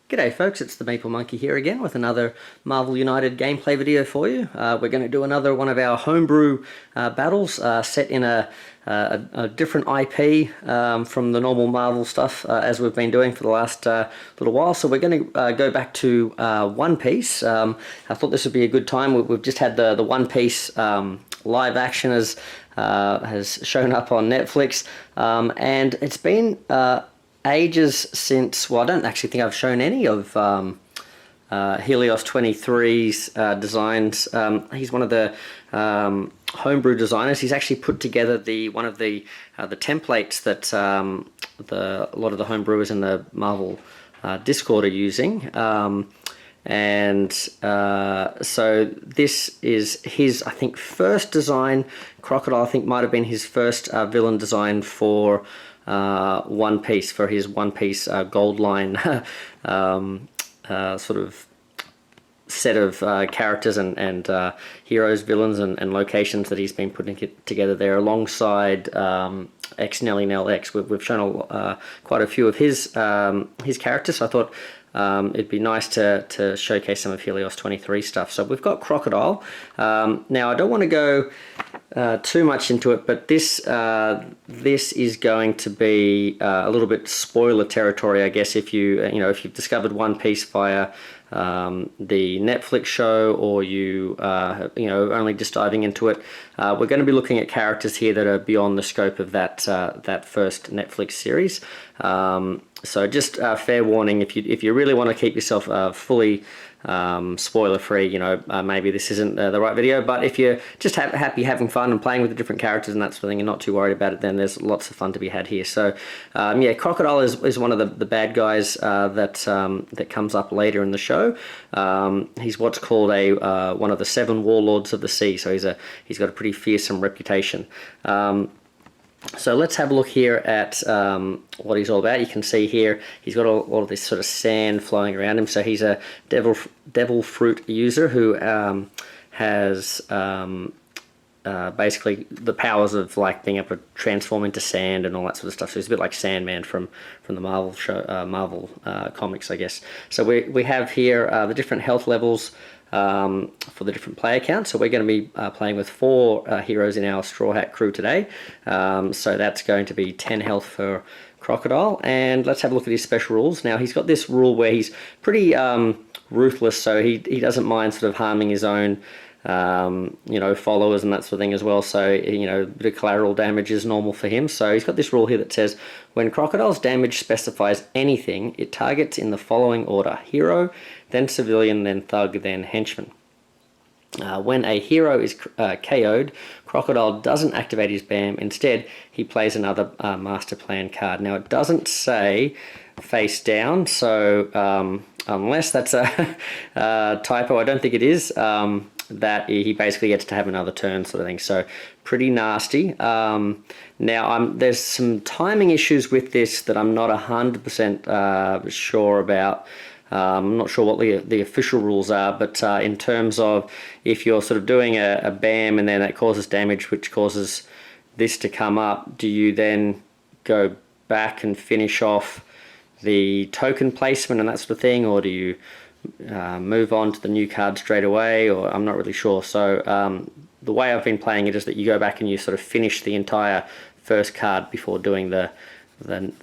G'day folks, it's the Maple Monkey here again with another Marvel United gameplay video for you. We're going to do another one of our homebrew battles set in a different IP from the normal Marvel stuff as we've been doing for the last little while. So we're going to go back to One Piece. I thought this would be a good time. We've just had the One Piece live action has shown up on Netflix, and it's been ages since, well, I don't actually think I've shown any of Helios 23's designs. He's one of the homebrew designers. He's actually put together one of the templates that a lot of the homebrewers in the Marvel Discord are using. So this is his, I think, first design. Crocodile, I think, might have been his first villain design for One Piece, for his One Piece gold line sort of set of characters and heroes, villains, and locations that he's been putting together there alongside X Nelly Nell X. We've shown quite a few of his characters, so I thought it'd be nice to showcase some of Helios 23 stuff. So we've got Crocodile. Now I don't want to go too much into it, but this is going to be a little bit spoiler territory, I guess. If if you've discovered One Piece via the Netflix show, or you only just diving into it, we're going to be looking at characters here that are beyond the scope of that first Netflix series. So just fair warning, if you really want to keep yourself fully spoiler free, maybe this isn't the right video. But if you're just happy having fun and playing with the different characters and that sort of thing, and not too worried about it, then there's lots of fun to be had here. So yeah, Crocodile is one of the bad guys that comes up later in the show. He's what's called one of the Seven Warlords of the Sea. So he's got a pretty fearsome reputation. So let's have a look here at what he's all about. You can see here he's got all of this sort of sand flowing around him. So he's a devil fruit user who has basically the powers of like being able to transform into sand and all that sort of stuff. So he's a bit like Sandman from the Marvel show, Marvel comics, I guess. So we have here the different health levels for the different player counts. So we're going to be playing with 4 heroes in our Straw Hat crew today. So that's going to be 10 health for Crocodile. And let's have a look at his special rules. Now he's got this rule where he's pretty ruthless, so he doesn't mind sort of harming his own followers and that sort of thing as well. So, a bit of collateral damage is normal for him. So he's got this rule here that says, when Crocodile's damage specifies anything, it targets in the following order: hero, then civilian, then thug, then henchman. When a hero is KO'd, Crocodile doesn't activate his BAM. Instead, he plays another master plan card. Now, it doesn't say face down, so unless that's a typo, I don't think it is, that he basically gets to have another turn sort of thing. So pretty nasty. Now there's some timing issues with this that I'm not 100% sure about. I'm not sure what the official rules are, but in terms of if you're sort of doing a BAM and then that causes damage, which causes this to come up, do you then go back and finish off the token placement and that sort of thing, or do you move on to the new card straight away? Or I'm not really sure. So the way I've been playing it is that you go back and you sort of finish the entire first card before doing the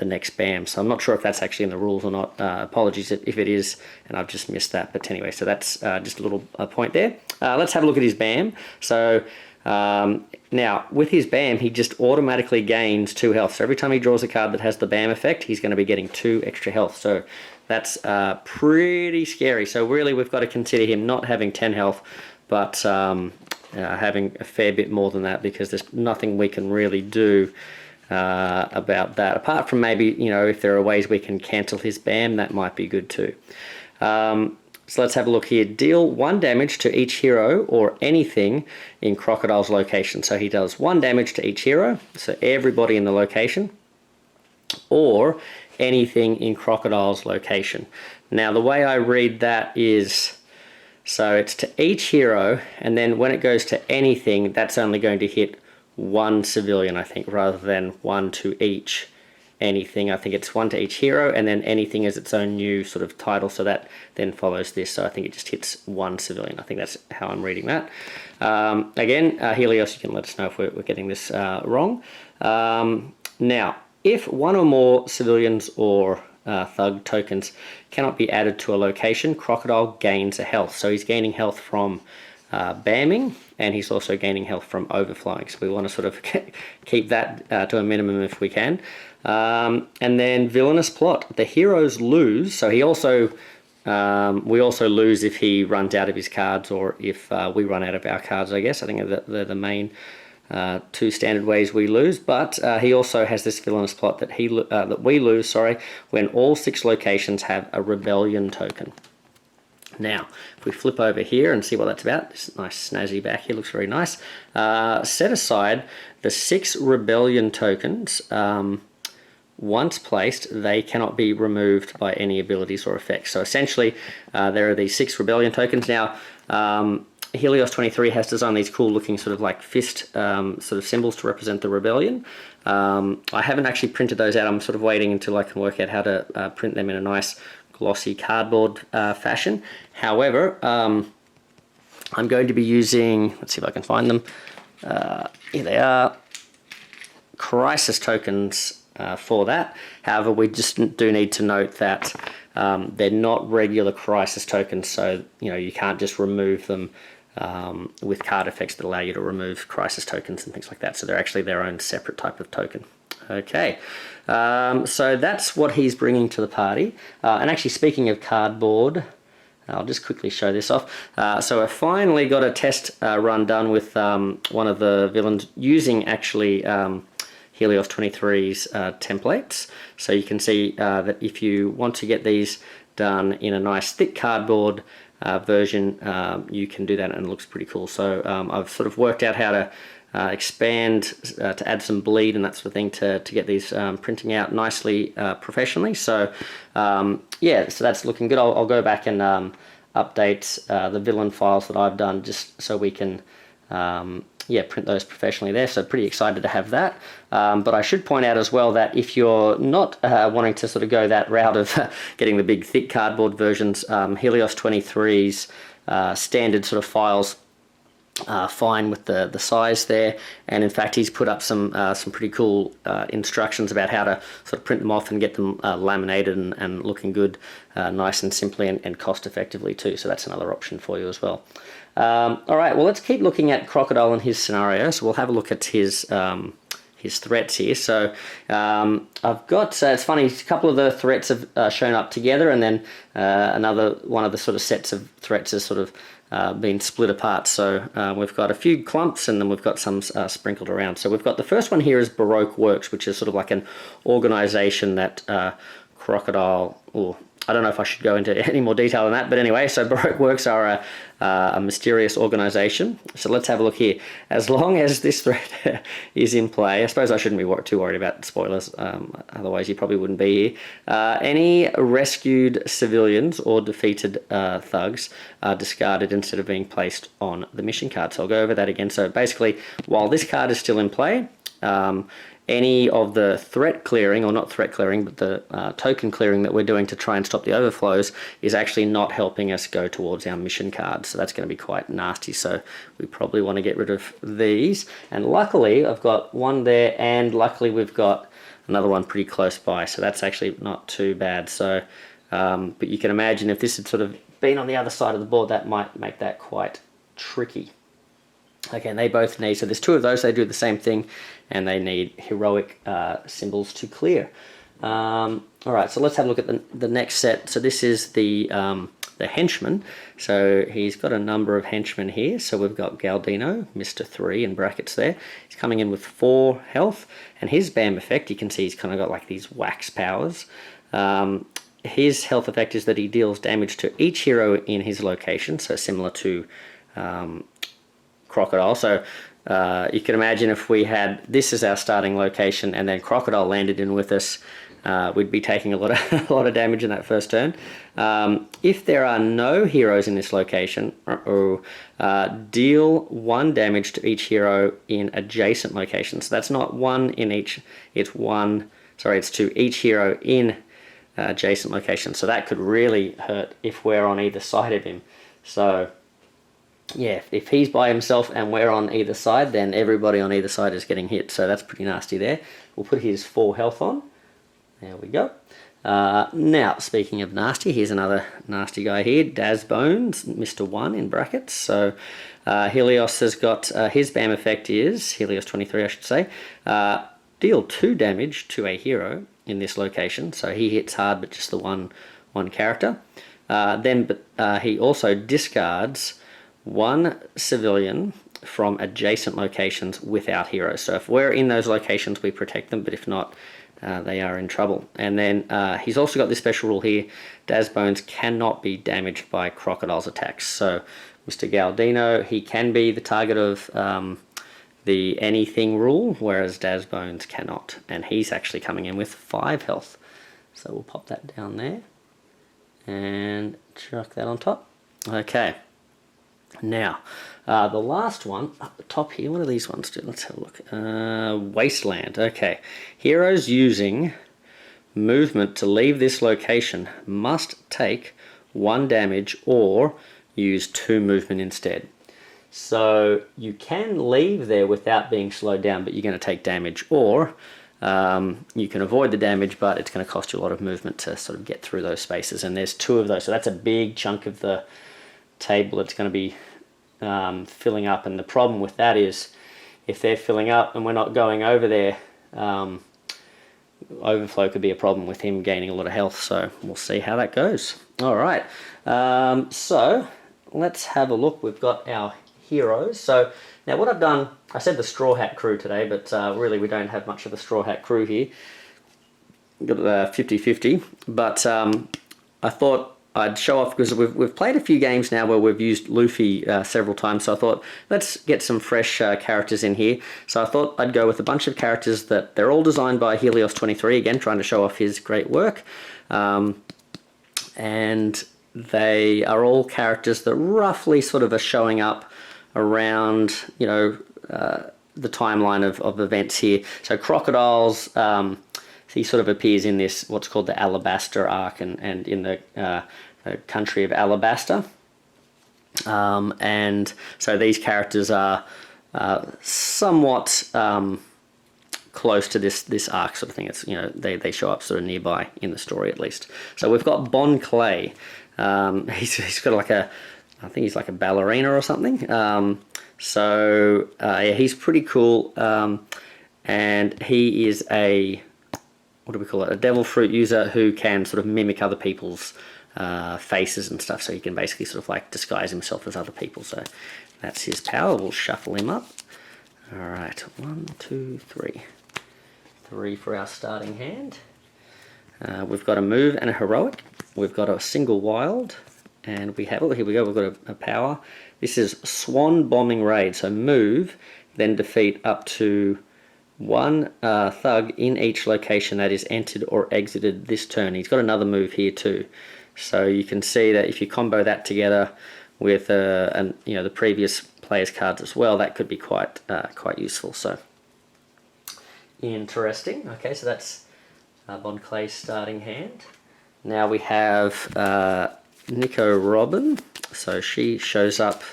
next BAM. So I'm not sure if that's actually in the rules or not. Apologies if it is and I've just missed that. But anyway, so that's just a little point there. Let's have a look at his BAM. So now with his BAM, he just automatically gains 2 health. So every time he draws a card that has the BAM effect, he's going to be getting 2 extra health. So that's pretty scary. So really we've got to consider him not having 10 health, but having a fair bit more than that, because there's nothing we can really do about that, apart from maybe, if there are ways we can cancel his BAM, that might be good too. So let's have a look here. Deal 1 damage to each hero or anything in Crocodile's location. So he does 1 damage to each hero, so everybody in the location, or anything in Crocodile's location. Now the way I read that is, so it's to each hero, and then when it goes to anything, that's only going to hit 1 civilian, I think, rather than 1 to each anything. I think it's 1 to each hero, and then anything is its own new sort of title, so that then follows this. So I think it just hits 1 civilian. I think that's how I'm reading that. Again, Helios, you can let us know if we're getting this wrong. Now, if 1 or more civilians or thug tokens cannot be added to a location, Crocodile gains a health. So he's gaining health from bamming, and he's also gaining health from overflowing. So we want to sort of keep that to a minimum if we can. And then villainous plot. The heroes lose. So he also we also lose if he runs out of his cards, or if we run out of our cards, I guess. I think they're the main 2 standard ways we lose. But he also has this villainous plot that we lose, when all 6 locations have a rebellion token. Now, if we flip over here and see what that's about, this nice snazzy back here looks very nice. Set aside the 6 rebellion tokens. Once placed, they cannot be removed by any abilities or effects. So essentially, there are these 6 rebellion tokens. Now, Helios 23 has designed these cool looking sort of like fist sort of symbols to represent the rebellion. I haven't actually printed those out. I'm sort of waiting until I can work out how to print them in a nice glossy cardboard fashion. However, I'm going to be using, let's see if I can find them. Here they are, crisis tokens for that. However, we just do need to note that they're not regular crisis tokens, so you can't just remove them with card effects that allow you to remove crisis tokens and things like that. So they're actually their own separate type of token. Okay, so that's what he's bringing to the party. And actually, speaking of cardboard, I'll just quickly show this off. So I finally got a test run done with one of the villains using actually Helios 23's templates. So you can see that if you want to get these done in a nice thick cardboard version, you can do that, and it looks pretty cool. So I've sort of worked out how to expand to add some bleed and that sort of thing to get these printing out nicely professionally. So yeah, so that's looking good. I'll go back and update the villain files that I've done just so we can print those professionally there. So pretty excited to have that. But I should point out as well that if you're not wanting to sort of go that route of getting the big thick cardboard versions, Helios 23's standard sort of files fine with the size there, and in fact he's put up some pretty cool instructions about how to sort of print them off and get them laminated and looking good, nice and simply and cost effectively too. So that's another option for you as well. All right, well, let's keep looking at Crocodile and his scenario. So we'll have a look at his threats here. So I've got, it's funny, a couple of the threats have shown up together, and then another one of the sort of sets of threats has sort of been split apart. So we've got a few clumps, and then we've got some sprinkled around. So we've got the first one here is Baroque Works, which is sort of like an organization that Crocodile, or I don't know if I should go into any more detail than that, but anyway, so Baroque Works are a mysterious organization. So let's have a look here. As long as this threat is in play, I suppose I shouldn't be too worried about spoilers, otherwise you probably wouldn't be here. Any rescued civilians or defeated thugs are discarded instead of being placed on the mission card. So I'll go over that again. So basically, while this card is still in play, any of the threat clearing, or not threat clearing, but the token clearing that we're doing to try and stop the overflows is actually not helping us go towards our mission cards. So that's going to be quite nasty. So we probably want to get rid of these. And luckily, I've got one there, and luckily we've got another one pretty close by. So that's actually not too bad. So, but you can imagine if this had sort of been on the other side of the board, that might make that quite tricky. Okay, and they both need, so there's 2 of those, they do the same thing, and they need heroic symbols to clear. All right, so let's have a look at the next set. So this is the henchman. So he's got a number of henchmen here. So we've got Galdino, Mr. 3 in brackets there. He's coming in with 4 health, and his BAM effect, you can see he's kind of got like these wax powers. His health effect is that he deals damage to each hero in his location, so similar to Crocodile. So you can imagine if we had this as our starting location and then Crocodile landed in with us, we'd be taking a lot of damage in that first turn. If there are no heroes in this location, deal 1 damage to each hero in adjacent locations. So that's not 1 in each, it's 1 sorry, it's to each hero in adjacent locations. So that could really hurt if we're on either side of him. So yeah, if he's by himself and we're on either side, then everybody on either side is getting hit. So that's pretty nasty there. We'll put his 4 health on. There we go. Now, speaking of nasty, here's another nasty guy here, Daz Bones, Mr. 1 in brackets. So Helios has got, his BAM effect is, Helios 23 I should say, deal 2 damage to a hero in this location. So he hits hard, but just the one character. He also discards 1 civilian from adjacent locations without heroes. So if we're in those locations, we protect them, but if not, they are in trouble. And then he's also got this special rule here, Daz Bones cannot be damaged by Crocodile's attacks. So Mr. Galdino, he can be the target of the anything rule, whereas Daz Bones cannot. And he's actually coming in with 5 health. So we'll pop that down there and chuck that on top. Okay. Now, the last one up the top here, what do these ones do? Let's have a look. Wasteland. Okay. Heroes using movement to leave this location must take 1 damage or use 2 movement instead. So you can leave there without being slowed down, but you're going to take damage, or you can avoid the damage, but it's going to cost you a lot of movement to sort of get through those spaces. And there's 2 of those, so that's a big chunk of the table that's going to be filling up. And the problem with that is if they're filling up and we're not going over there, overflow could be a problem with him gaining a lot of health. So we'll see how that goes. All right, so let's have a look. We've got our heroes. So now what I've done, I said the Straw Hat crew today, but really we don't have much of a Straw Hat crew here. We've got 50-50, but I thought I'd show off, because we've played a few games now where we've used Luffy several times, so I thought let's get some fresh characters in here. So I thought I'd go with a bunch of characters that they're all designed by Helios 23, again trying to show off his great work, and they are all characters that roughly sort of are showing up around, you know, the timeline of events here. So Crocodile's, he sort of appears in this, what's called the Alabaster arc, and in the country of Alabaster. And so these characters are somewhat close to this arc sort of thing. It's, you know, they show up sort of nearby in the story at least. So we've got Bon Clay. He's got like I think he's like a ballerina or something. Yeah, he's pretty cool. And he is what do we call it? A devil fruit user who can sort of mimic other people's faces and stuff. So he can basically sort of like disguise himself as other people. So that's his power. We'll shuffle him up. All right, 1, 2, 3. 3 for our starting hand. We've got a move and a heroic. We've got a single wild. And we have, oh, here we go, we've got a power. This is Swan Bombing Raid. So move, then defeat up to 1 thug in each location that is entered or exited this turn. He's got another move here too. So you can see that if you combo that together with you know, the previous player's cards as well, that could be quite useful. So interesting. Okay, so that's Bon Clay's starting hand. Now we have Nico Robin, so she shows up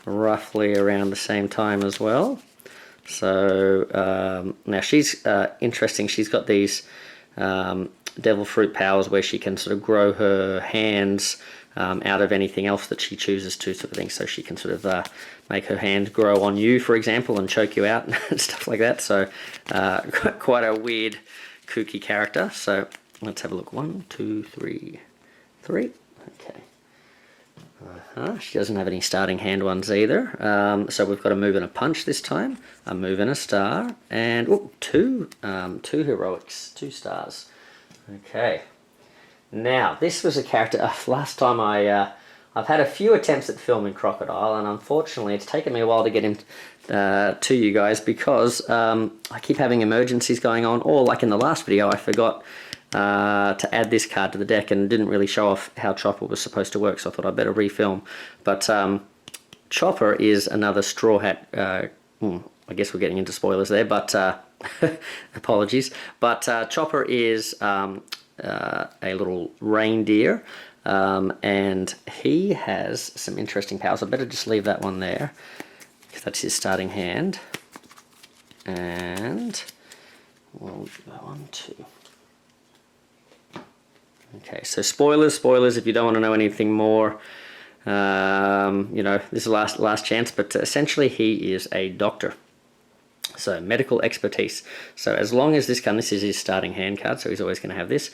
roughly around the same time as well. So now she's interesting. She's got these devil fruit powers where she can sort of grow her hands out of anything else that she chooses to, sort of thing. So she can sort of make her hand grow on you, for example, and choke you out and stuff like that. So quite a weird, kooky character. So let's have a look. 1, 2, 3, 3. Okay. She doesn't have any starting hand ones either. So we've got a move and a punch this time, a move and a star, and two heroics, 2 stars. Okay. Now this was a character. Last time I've had a few attempts at filming Crocodile, and unfortunately it's taken me a while to get him to you guys because I keep having emergencies going on, or like in the last video I forgot to add this card to the deck and didn't really show off how Chopper was supposed to work, so I thought I'd better refilm. But Chopper is another Straw Hat, I guess we're getting into spoilers there, but Apologies. But Chopper is a little reindeer, and he has some interesting powers. I better just leave that one there, because that's his starting hand. And we'll go on to... Okay, so spoilers if you don't want to know anything more. You know, this is last chance, but essentially he is a doctor. So medical expertise. So as long as this is his starting hand card, so he's always going to have this.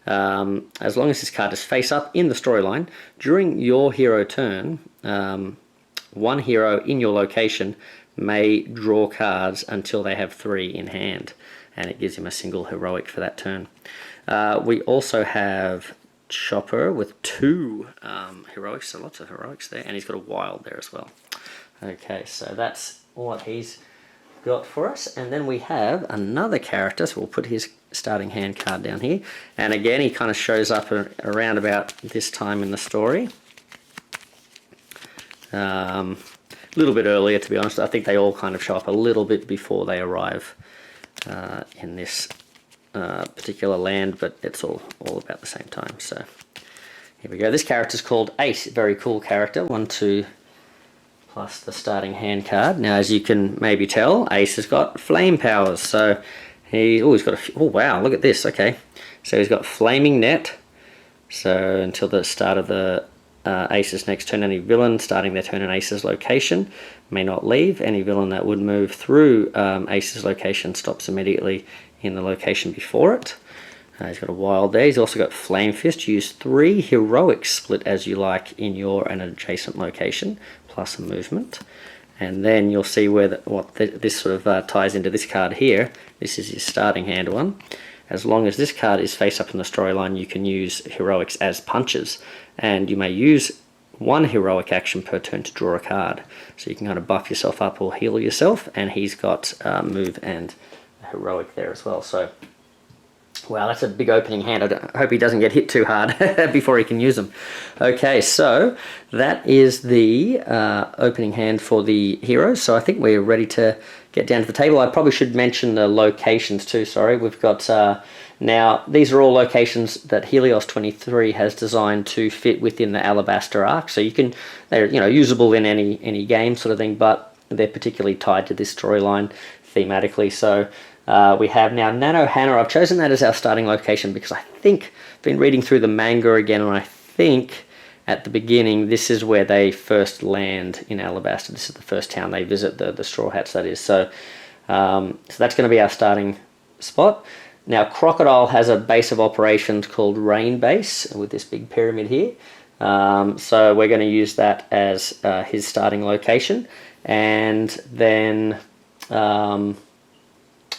As long as this card is face up in the storyline, during your hero turn, one hero in your location may draw cards until they have 3 in hand, and it gives him a single heroic for that turn. We also have Chopper with 2 heroics, so lots of heroics there, and he's got a wild there as well. Okay, so that's what he's got for us, and then we have another character, so we'll put his starting hand card down here, and again he kind of shows up around about this time in the story. A little bit earlier, to be honest. I think they all kind of show up a little bit before they arrive in this particular land, but it's all about the same time. So here we go. This character's called Ace. Very cool character. 1, 2 plus the starting hand card. Now, as you can maybe tell, Ace has got flame powers. So he's got oh wow, look at this. Okay, so he's got flaming net. So until the start of the Ace's next turn, any villain starting their turn in Ace's location may not leave. Any villain that would move through Ace's location stops immediately in the location before it. He's got a wild there. He's also got Flame Fist. Use 3 heroics split as you like in your and adjacent location, plus a movement. And then you'll see where this sort of ties into this card here. This is his starting hand one. As long as this card is face up in the storyline, you can use heroics as punches, and you may use 1 heroic action per turn to draw a card. So you can kind of buff yourself up or heal yourself, and he's got move and a heroic there as well. So, wow, that's a big opening hand. I hope he doesn't get hit too hard before he can use them. Okay, so that is the opening hand for the heroes. So I think we're ready to get down to the table. I probably should mention the locations too, sorry. We've got, now, these are all locations that Helios 23 has designed to fit within the Alabaster arc. So they're usable in any game sort of thing, but they're particularly tied to this storyline thematically. So we have now Nanohana. I've chosen that as our starting location because I think, I've been reading through the manga again, and I think at the beginning this is where they first land in Alabaster. This is the first town they visit, the Straw Hats, that is. So, so that's going to be our starting spot. Now, Crocodile has a base of operations called Rain Base with this big pyramid here. So we're going to use that as his starting location. And then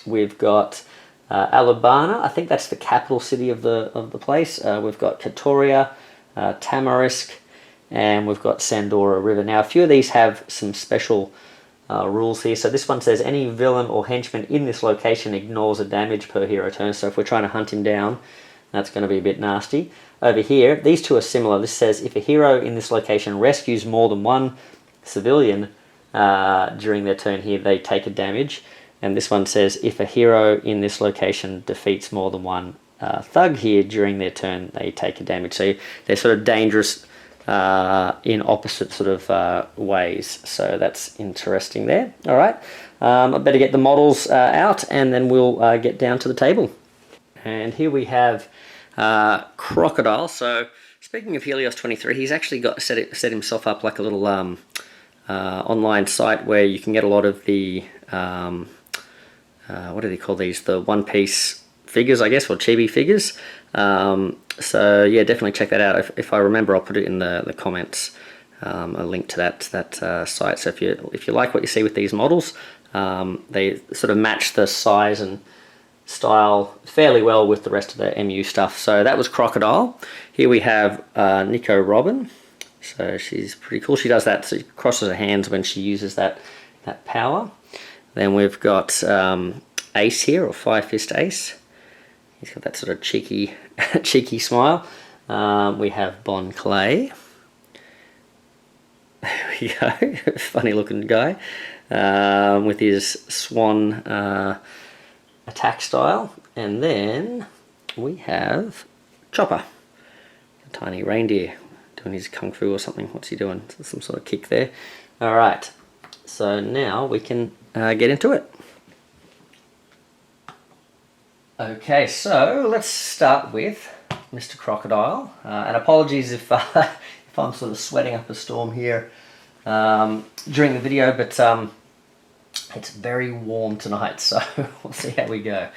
we've got Alabana. I think that's the capital city of the place. We've got Katoria, Tamarisk, and we've got Sandora River. Now, a few of these have some special rules here. So this one says any villain or henchman in this location ignores a damage per hero turn. So if we're trying to hunt him down, that's going to be a bit nasty. Over here, these two are similar. This says if a hero in this location rescues more than 1 civilian during their turn here, they take a damage. And this one says if a hero in this location defeats more than 1 thug here during their turn, they take a damage. So they're sort of dangerous in opposite sort of ways. So that's interesting there. All right, I better get the models out, and then we'll get down to the table. And here we have Crocodile. So speaking of Helios 23, he's actually got set himself up like a little online site where you can get a lot of the what do they call these? The One Piece figures, I guess, or Chibi figures. So yeah, definitely check that out. If I remember, I'll put it in the comments, a link to that site. So if you like what you see with these models, they sort of match the size and style fairly well with the rest of the MU stuff. So that was Crocodile. Here we have Nico Robin. So she's pretty cool. She does that, so she crosses her hands when she uses that power. Then we've got Ace here, or Fire Fist Ace. He's got that sort of cheeky smile. We have Bon Clay. There we go. Funny looking guy with his swan attack style, and then we have Chopper, a tiny reindeer, doing his kung fu or something. What's he doing? Some sort of kick there. All right, so now we can get into it. Okay, so let's start with Mr. Crocodile, and apologies if if I'm sort of sweating up a storm here during the video, but it's very warm tonight, so we'll see how we go.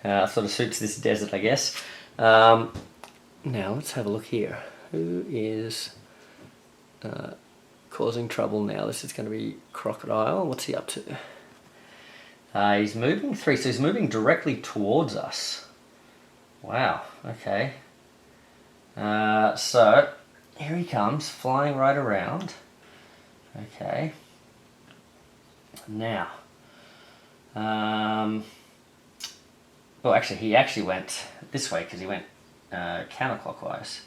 Sort of suits this desert, I guess. Now let's have a look here. Who is causing trouble now? This is going to be Crocodile. What's he up to? He's moving 3, so he's moving directly towards us. Wow, okay. So here he comes, flying right around. Okay. Now, well, actually, he actually went this way because he went counterclockwise.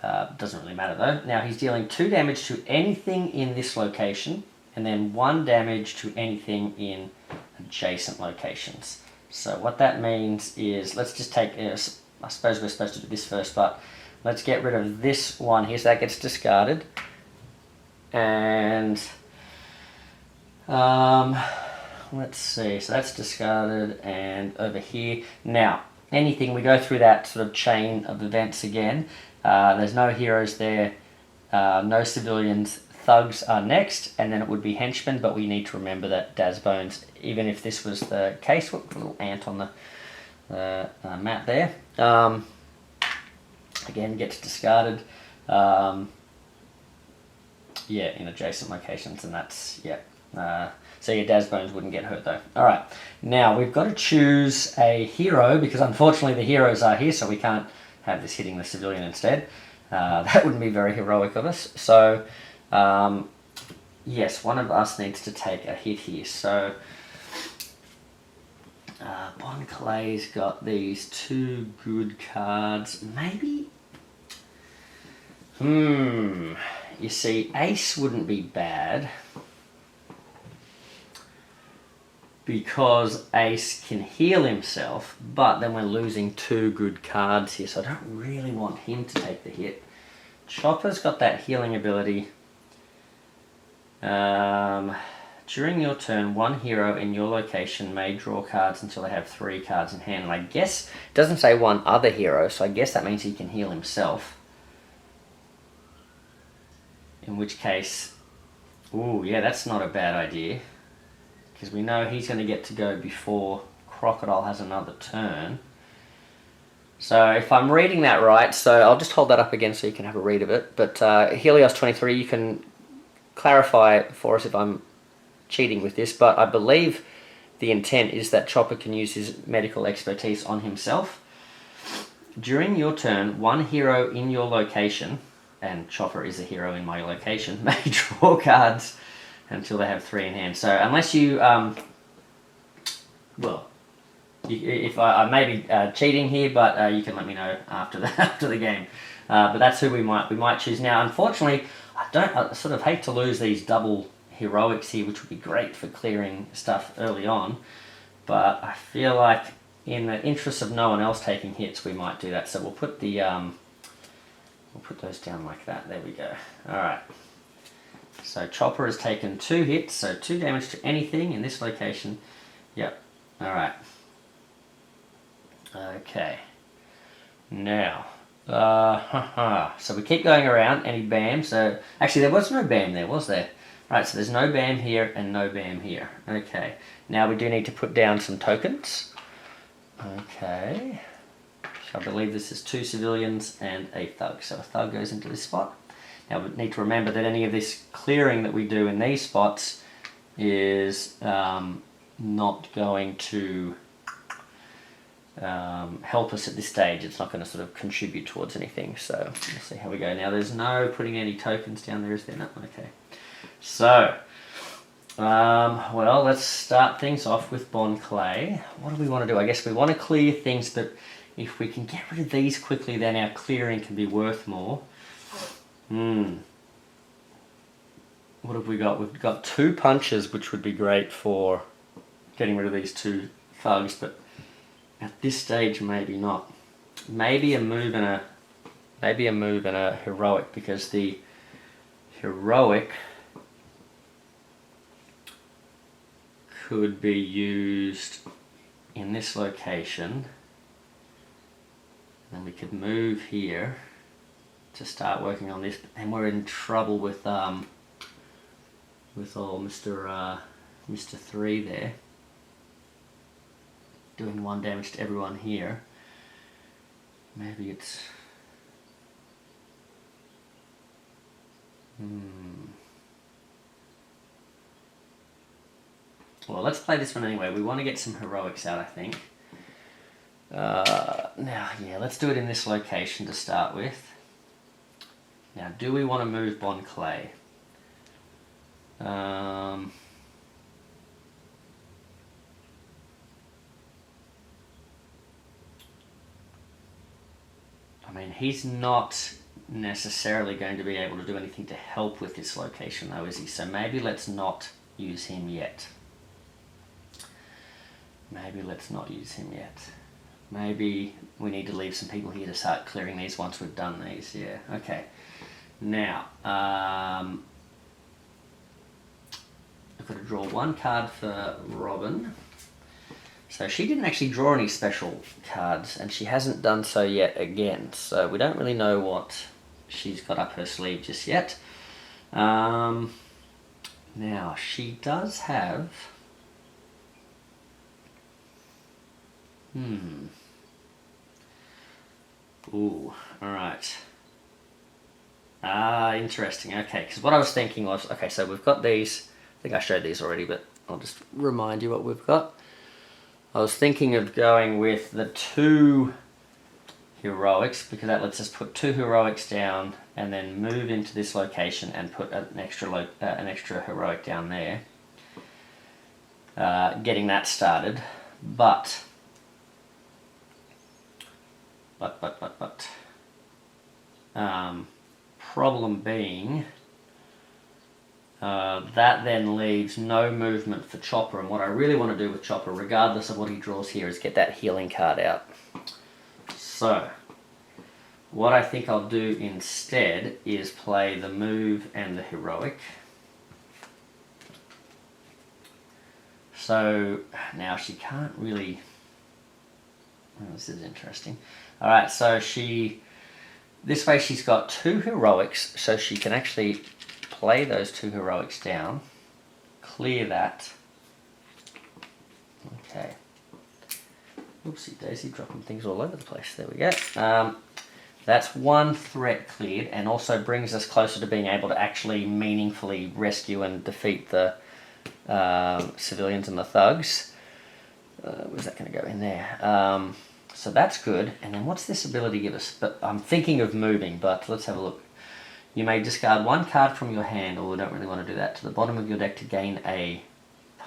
Doesn't really matter though. Now he's dealing 2 damage to anything in this location, and then 1 damage to anything in adjacent locations. So what that means is, let's just take, I suppose we're supposed to do this first, but let's get rid of this one here, so that gets discarded. And let's see, so that's discarded, and over here, now, anything, we go through that sort of chain of events again. There's no heroes there, no civilians. Thugs are next, and then it would be henchmen, but we need to remember that Dazbones, even if this was the case, look, a little ant on the map there, again gets discarded, yeah, in adjacent locations, and that's, yeah, so your Dazbones wouldn't get hurt though. Alright, now we've got to choose a hero, because unfortunately the heroes are here, so we can't have this hitting the civilian instead. That wouldn't be very heroic of us, so yes, one of us needs to take a hit here. So Bon Clay's got these 2 good cards. Maybe, you see, Ace wouldn't be bad, because Ace can heal himself, but then we're losing 2 good cards here, so I don't really want him to take the hit. Chopper's got that healing ability. During your turn, 1 hero in your location may draw cards until they have 3 cards in hand. And I guess it doesn't say 1 other hero, so I guess that means he can heal himself. In which case, ooh, yeah, that's not a bad idea, because we know he's going to get to go before Crocodile has another turn. So if I'm reading that right, so I'll just hold that up again so you can have a read of it. But Helios23, you can clarify for us if I'm cheating with this, but I believe the intent is that Chopper can use his medical expertise on himself. During your turn, 1 hero in your location, and Chopper is a hero in my location, may draw cards until they have 3 in hand. So unless you, well, if I may be cheating here, but you can let me know after the game. But that's who we might choose now. Unfortunately, I sort of hate to lose these double heroics here, which would be great for clearing stuff early on, but I feel like in the interest of no one else taking hits, we might do that. So we'll put the we'll put those down like that. There we go. All right. So Chopper has taken 2 hits, so 2 damage to anything in this location. Yep. All right. Okay. Now. So we keep going around, and he bam. So actually there was no bam there, was there? Right, so there's no bam here and no bam here. Okay, now we do need to put down some tokens. Okay, so I believe this is 2 civilians and a thug. So a thug goes into this spot. Now we need to remember that any of this clearing that we do in these spots is not going to help us at this stage. It's not going to sort of contribute towards anything. So let's see how we go. Now there's no putting any tokens down there, is there? No? Okay. So, well, let's start things off with Bon Clay. What do we want to do? I guess we want to clear things that, if we can get rid of these quickly, then our clearing can be worth more. What have we got? We've got 2 punches, which would be great for getting rid of these 2 thugs, but At this stage, maybe not. Maybe a move and a heroic, because the heroic could be used in this location. Then we could move here to start working on this, but then we're in trouble with old Mr. 3 there, doing 1 damage to everyone here. Maybe it's well, let's play this one anyway. We want to get some heroics out, I think. Now, yeah, let's do it in this location to start with. Now, do we want to move Bon Clay? I mean, he's not necessarily going to be able to do anything to help with this location, though, is he? So maybe let's not use him yet. Maybe let's not use him yet. Maybe we need to leave some people here to start clearing these once we've done these. Yeah, okay. Now, I've got to draw 1 card for Robin. So she didn't actually draw any special cards, and she hasn't done so yet again. So we don't really know what she's got up her sleeve just yet. Now, she does have... Ooh, alright. Interesting. Okay, because what I was thinking was... Okay, so we've got these... I think I showed these already, but I'll just remind you what we've got. I was thinking of going with the 2 heroics, because that lets us put 2 heroics down and then move into this location and put an extra heroic down there. Getting that started, but problem being, that then leaves no movement for Chopper, and what I really want to do with Chopper, regardless of what he draws here, is get that healing card out. So, what I think I'll do instead is play the move and the heroic. So, now she can't really... Oh, this is interesting. Alright, so this way she's got 2 heroics, so she can actually play those 2 heroics down, clear that. Okay. Oopsie daisy, dropping things all over the place. There we go. That's 1 threat cleared, and also brings us closer to being able to actually meaningfully rescue and defeat the civilians and the thugs. Where's that going to go in there? So that's good. And then what's this ability give us? But I'm thinking of moving, but let's have a look. You may discard 1 card from your hand, or we don't really want to do that, to the bottom of your deck to gain a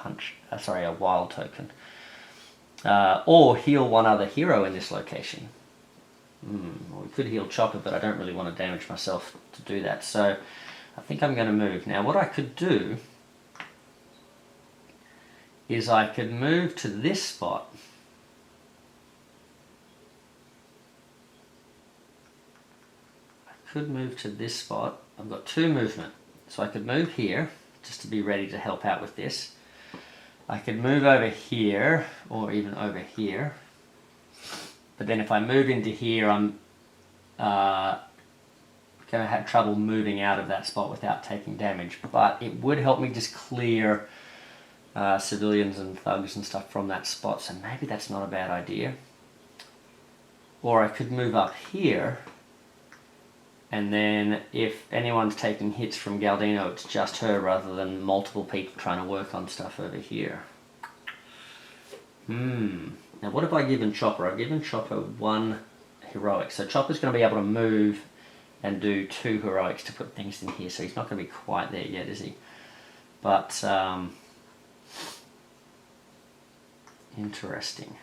a wild token. Or heal 1 other hero in this location. Well, we could heal Chopper, but I don't really want to damage myself to do that. So I think I'm going to move. Now what I could do is I could move to this spot. Could move to this spot. I've got 2 movement, so I could move here just to be ready to help out with this. I could move over here, or even over here, but then if I move into here, I'm going to have trouble moving out of that spot without taking damage, but it would help me just clear civilians and thugs and stuff from that spot, so maybe that's not a bad idea. Or I could move up here, and then if anyone's taking hits from Galdino, it's just her rather than multiple people trying to work on stuff over here. Now what have I given Chopper? I've given Chopper 1 heroic. So Chopper's going to be able to move and do 2 heroics to put things in here. So he's not going to be quite there yet, is he? But, interesting.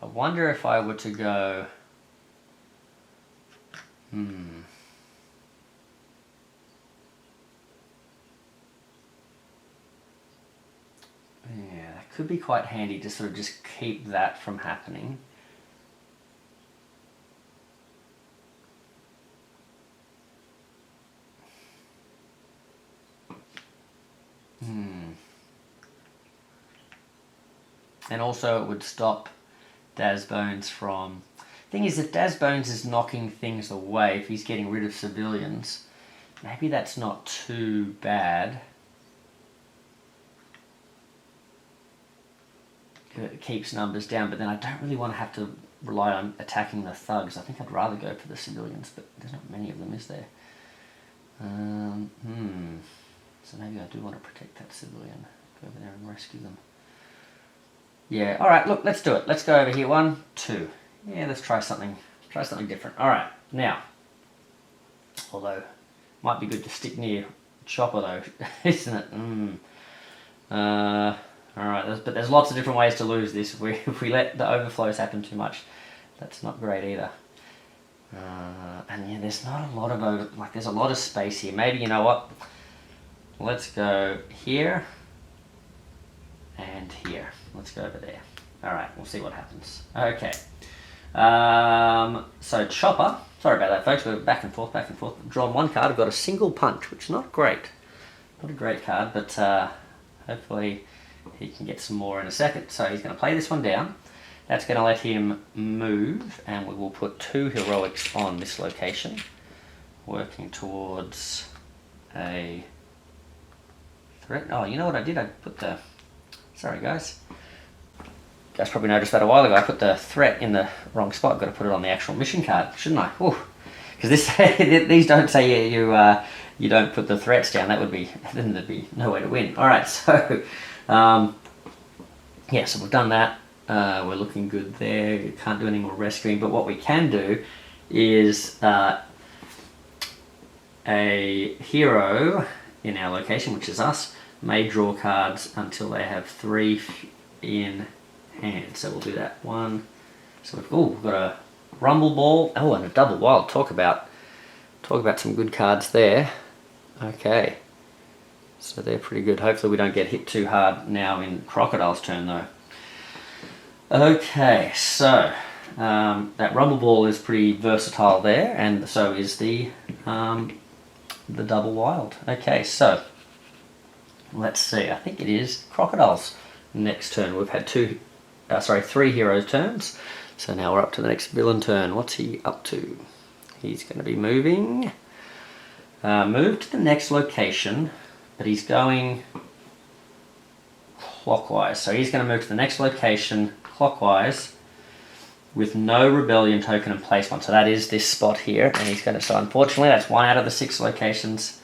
I wonder if I were to go Yeah, that could be quite handy to sort of just keep that from happening. And also it would stop Daz Bones from... Thing is, if Daz Bones is knocking things away, if he's getting rid of civilians, maybe that's not too bad. It keeps numbers down, but then I don't really want to have to rely on attacking the thugs. I think I'd rather go for the civilians, but there's not many of them, is there? So maybe I do want to protect that civilian. Go over there and rescue them. Yeah, alright, look, let's do it. Let's go over here. 1, 2. Yeah, let's try something different. Alright, now, although, might be good to stick near Chopper though, isn't it? Alright, but there's lots of different ways to lose this. If we let the overflows happen too much, that's not great either. And yeah, there's not a lot of there's a lot of space here. Maybe, you know what? Let's go here and here. Let's go over there. Alright, we'll see what happens. Okay. So Chopper, sorry about that folks, we're back and forth. I've drawn one card, I've got a single punch, which is not great. Not a great card, but hopefully he can get some more in a second. So he's going to play this one down. That's going to let him move, and we will put 2 heroics on this location, working towards a threat. Oh, you know what I did? I put the... Sorry guys. You guys probably noticed that a while ago. I put the threat in the wrong spot. I've got to put it on the actual mission card, shouldn't I? Because these don't say you don't put the threats down. Then there'd be no way to win. All right, so yeah, so we've done that. We're looking good there. You can't do any more rescuing, but what we can do is a hero in our location, which is us, may draw cards until they have 3 in hand. So we'll do that. 1. So we've got a rumble ball. Oh, and a double wild. Talk about some good cards there. Okay. So they're pretty good. Hopefully we don't get hit too hard now in Crocodile's turn though. Okay, so that rumble ball is pretty versatile there, and so is the double wild. Okay, so let's see. I think it is Crocodile's next turn. We've had 3 hero turns, so now we're up to the next villain turn. What's he up to? He's going to be moving. Move to the next location, but he's going clockwise. So he's going to move to the next location clockwise with no rebellion token and place one. So that is this spot here, and he's going to. So unfortunately, that's 1 out of the 6 locations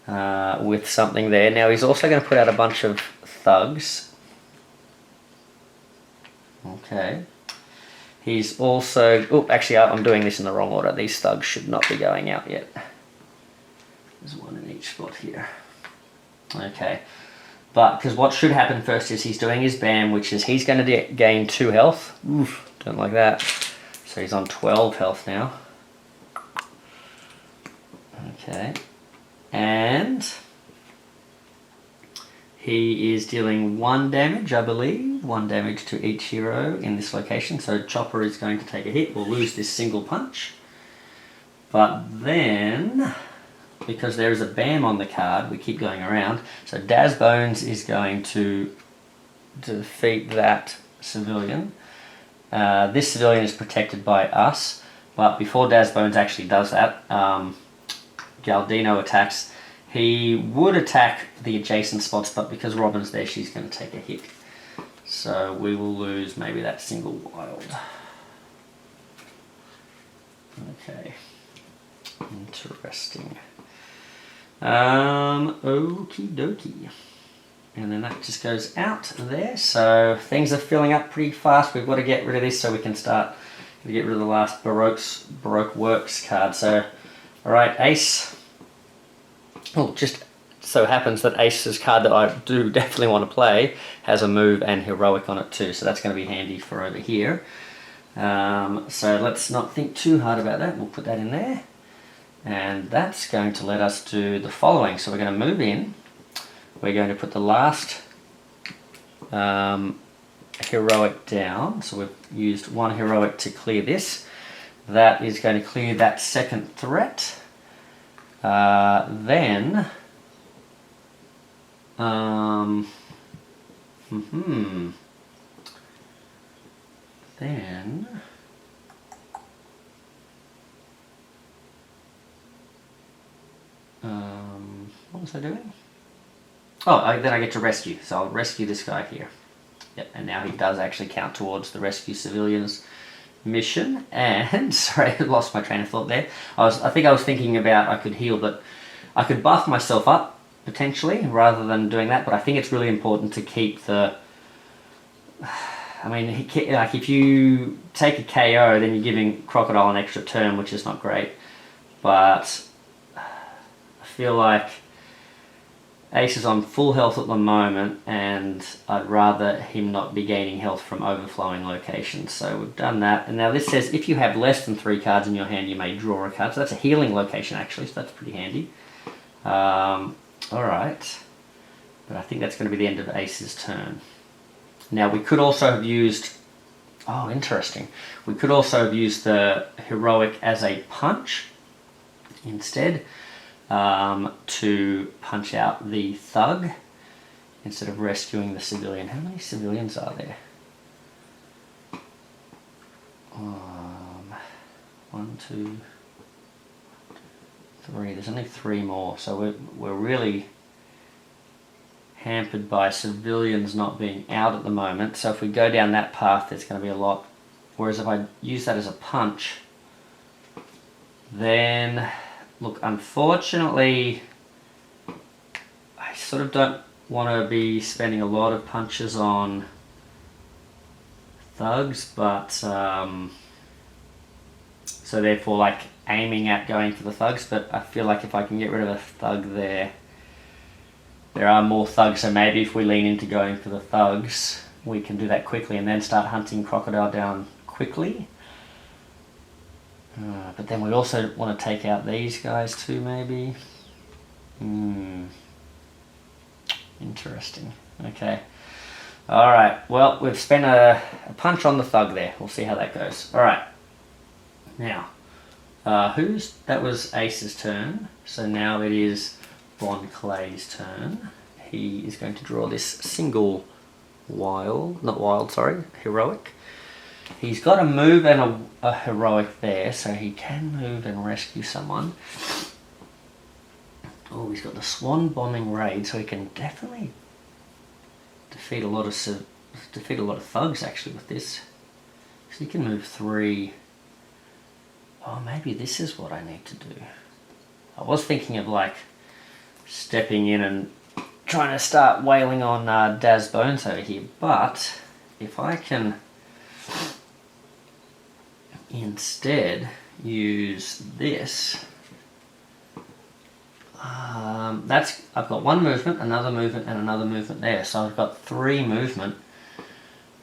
with something there. Now he's also going to put out a bunch of thugs. Okay. He's also... Oh, actually, I'm doing this in the wrong order. These thugs should not be going out yet. There's 1 in each spot here. Okay. But, because what should happen first is he's doing his BAM, which is he's going to gain 2 health. Oof, don't like that. So he's on 12 health now. Okay. And he is dealing 1 damage, I believe. 1 damage to each hero in this location. So Chopper is going to take a hit. We'll lose this single punch. But then, because there is a BAM on the card, we keep going around. So Daz Bones is going to defeat that civilian. This civilian is protected by us. But before Daz Bones actually does that, Galdino attacks. He would attack the adjacent spots, but because Robin's there, she's going to take a hit. So we will lose maybe that single wild. Okay. Interesting. Okie dokie. And then that just goes out there. So things are filling up pretty fast. We've got to get rid of this so we can start to get rid of the last Baroque Works card. So, alright, Ace. Oh, just so happens that Ace's card that I do definitely want to play has a move and heroic on it too, so that's going to be handy for over here. So let's not think too hard about that. We'll put that in there. And that's going to let us do the following. So we're going to move in. We're going to put the last heroic down. So we've used one heroic to clear this. That is going to clear that second threat. Then Then what was I doing? Oh, then I get to rescue. So I'll rescue this guy here. Yep, and now he does actually count towards the rescue civilians mission. And sorry, I lost my train of thought there. I think I was thinking about I could heal, but I could buff myself up potentially rather than doing that. But I think it's really important to keep the. I mean, like if you take a KO, then you're giving Crocodile an extra turn, which is not great. But I feel like Ace is on full health at the moment, and I'd rather him not be gaining health from overflowing locations. So we've done that. And now this says if you have less than 3 cards in your hand, you may draw a card. So that's a healing location actually, so that's pretty handy. Alright. But I think that's going to be the end of Ace's turn. Now we could also have used... Oh, interesting. We could also have used the heroic as a punch instead. To punch out the thug instead of rescuing the civilian. How many civilians are there? 1, 2, 3. There's only 3 more, so we're really hampered by civilians not being out at the moment. So if we go down that path, there's going to be a lot. Whereas if I use that as a punch, then... Look, unfortunately, I sort of don't want to be spending a lot of punches on thugs, but so therefore like aiming at going for the thugs, but I feel like if I can get rid of a thug there are more thugs, so maybe if we lean into going for the thugs, we can do that quickly and then start hunting Crocodile down quickly. But then we also want to take out these guys too, maybe. Interesting. Okay. Alright, well, we've spent a punch on the thug there. We'll see how that goes. Alright. Now, that was Ace's turn. So now it is Bon Clay's turn. He is going to draw this single heroic. He's got a move and a heroic there, so he can move and rescue someone. Oh, he's got the Swan Bombing Raid, so he can definitely defeat a lot of thugs actually with this. So he can move 3. Oh, maybe this is what I need to do. I was thinking of like stepping in and trying to start wailing on Daz Bones over here, but if I can instead use this, I've got 1 movement, another movement, and another movement there, so I've got 3 movement.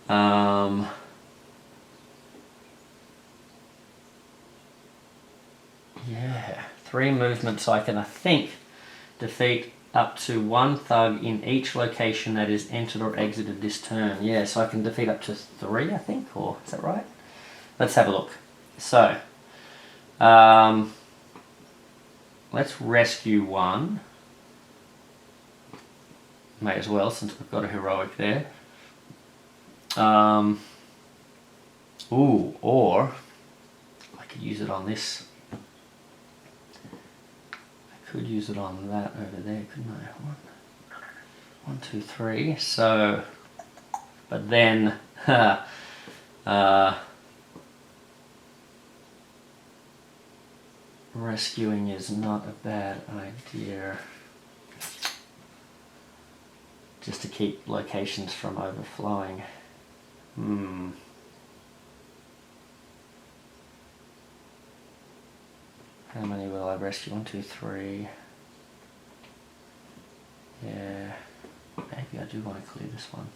Yeah, 3 movement, so I can, I think, defeat up to 1 thug in each location that is entered or exited this turn. Yeah, so I can defeat up to 3, I think, or is that right? Let's have a look. So, let's rescue 1. May as well, since we've got a heroic there. Ooh, or I could use it on this. I could use it on that over there, couldn't I? 1, 2, 3. So, but then, rescuing is not a bad idea. Just to keep locations from overflowing. How many will I rescue? 1, 2, 3. Yeah, maybe I do want to clear this one.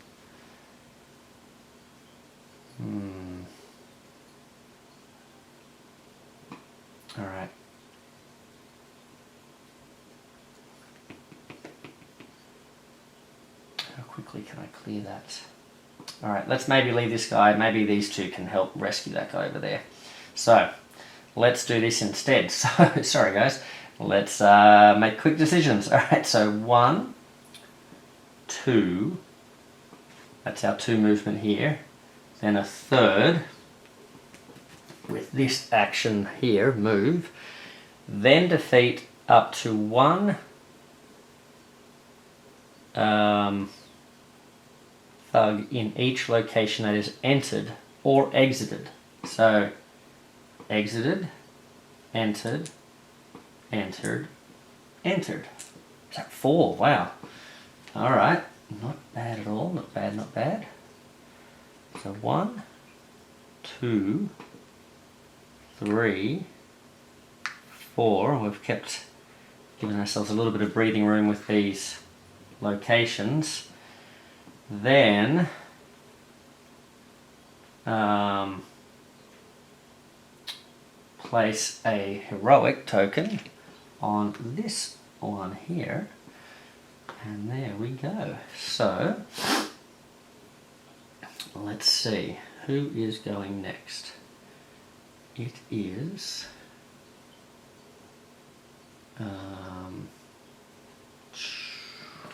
quickly can I clear that? Alright, let's maybe leave this guy. Maybe these two can help rescue that guy over there. So, let's do this instead. So, sorry guys. Let's make quick decisions. Alright, so 1, 2. That's our 2 movement here. Then a third with this action here, move. Then defeat up to 1 thug in each location that is entered or exited. So, exited, entered, entered, entered. Is that 4? Wow. Alright. Not bad at all. Not bad, not bad. So 1, 2, 3, 4. We've kept giving ourselves a little bit of breathing room with these locations. Then place a heroic token on this one here, and there we go. So let's see who is going next. It is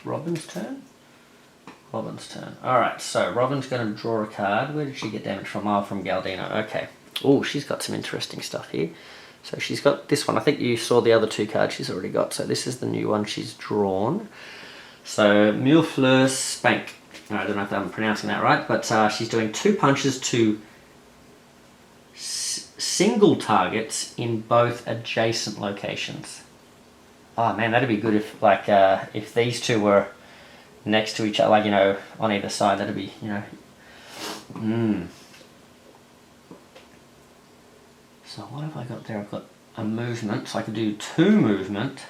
Robin's turn. Robin's turn. Alright, so Robin's going to draw a card. Where did she get damage from? Oh, from Galdino. Okay. Oh, she's got some interesting stuff here. So she's got this one. I think you saw the other 2 cards she's already got. So this is the new one she's drawn. So Mulefleur Spank. I don't know if I'm pronouncing that right, but she's doing 2 punches to single targets in both adjacent locations. Oh man, that'd be good if like if these 2 were next to each other, like, you know, on either side. That'd be, you know. So what have I got there? I've got a movement, so I can do 2 movement,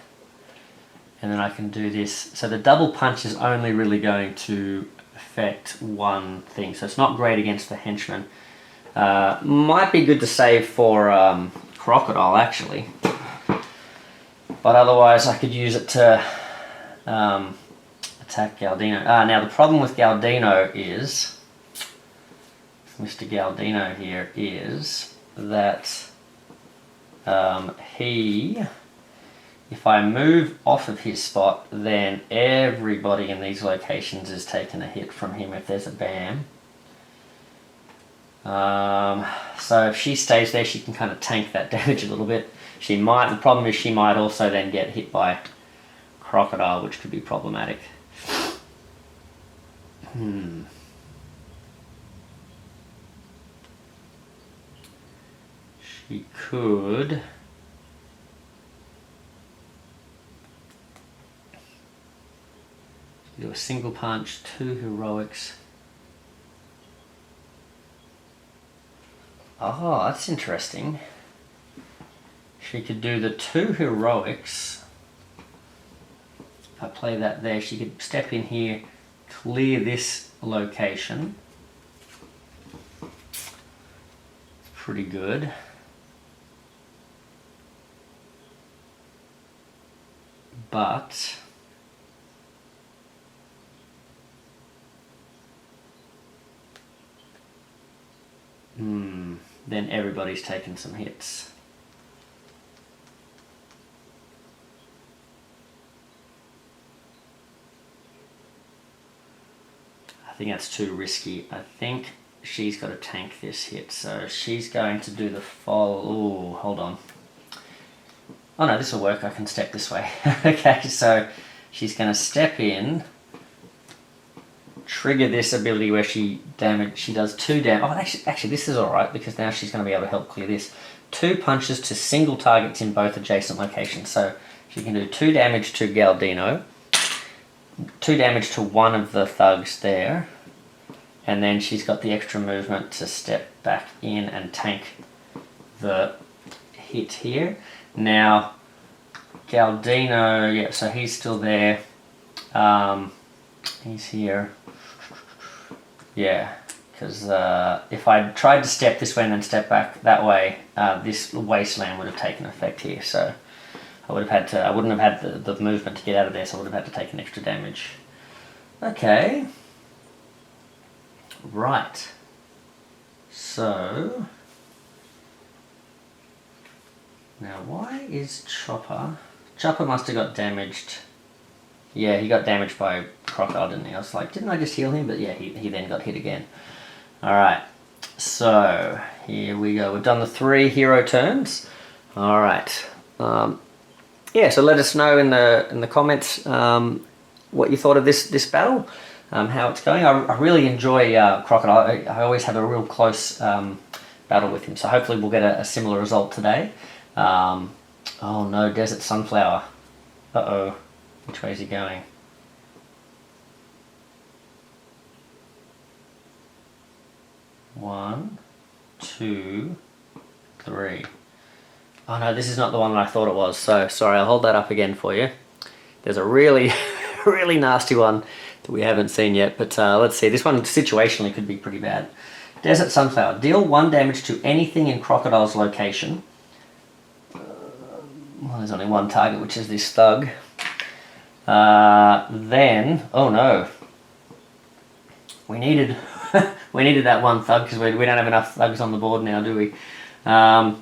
and then I can do this. So the double punch is only really going to affect one thing, so it's not great against the henchman. Might be good to save for Crocodile actually, but otherwise I could use it to attack Galdino. Now the problem with Galdino is, Mr. Galdino here, is that if I move off of his spot, then everybody in these locations is taking a hit from him if there's a BAM. So if she stays there, she can kind of tank that damage a little bit. She might, the problem is she might also then get hit by Crocodile, which could be problematic. She could do a single punch, 2 heroics. Oh, that's interesting. She could do the 2 heroics. If I play that there, she could step in here, clear this location. Pretty good. But then everybody's taken some hits. I think that's too risky. I think she's got to tank this hit, so she's going to do the follow. Oh, hold on. Oh no, this will work. I can step this way. Okay, so she's going to step in, trigger this ability where she does 2 damage. Oh, actually, this is alright because now she's going to be able to help clear this. 2 punches to single targets in both adjacent locations. So she can do 2 damage to Galdino, 2 damage to one of the thugs there, and then she's got the extra movement to step back in and tank the hit here. Now, Galdino, yeah, so he's still there. He's here. Yeah, because if I tried to step this way and then step back that way, this wasteland would have taken effect here. So I would have had to. I wouldn't have had the movement to get out of there, so I would have had to take an extra damage. Okay. Right. So... Now, why is Chopper... Chopper must have got damaged. Yeah, he got damaged by Crocodile, didn't he? I was like, didn't I just heal him? But yeah, he then got hit again. Alright. So, here we go. We've done the 3 hero turns. Alright. Yeah, so let us know in the comments what you thought of this battle, how it's going. I really enjoy Crocodile. I always have a real close battle with him, so hopefully we'll get a similar result today. Oh no, Desert Sunflower. Uh-oh. Which way is he going? One, two, three. Oh no, this is not the one that I thought it was, so sorry, I'll hold that up again for you. There's a really, really nasty one that we haven't seen yet, but let's see. This one situationally could be pretty bad. Desert Sunflower. Deal 1 damage to anything in Crocodile's location. Well, there's only one target, which is this thug. Then, oh no. We needed we needed that one thug because we don't have enough thugs on the board now, do we? That's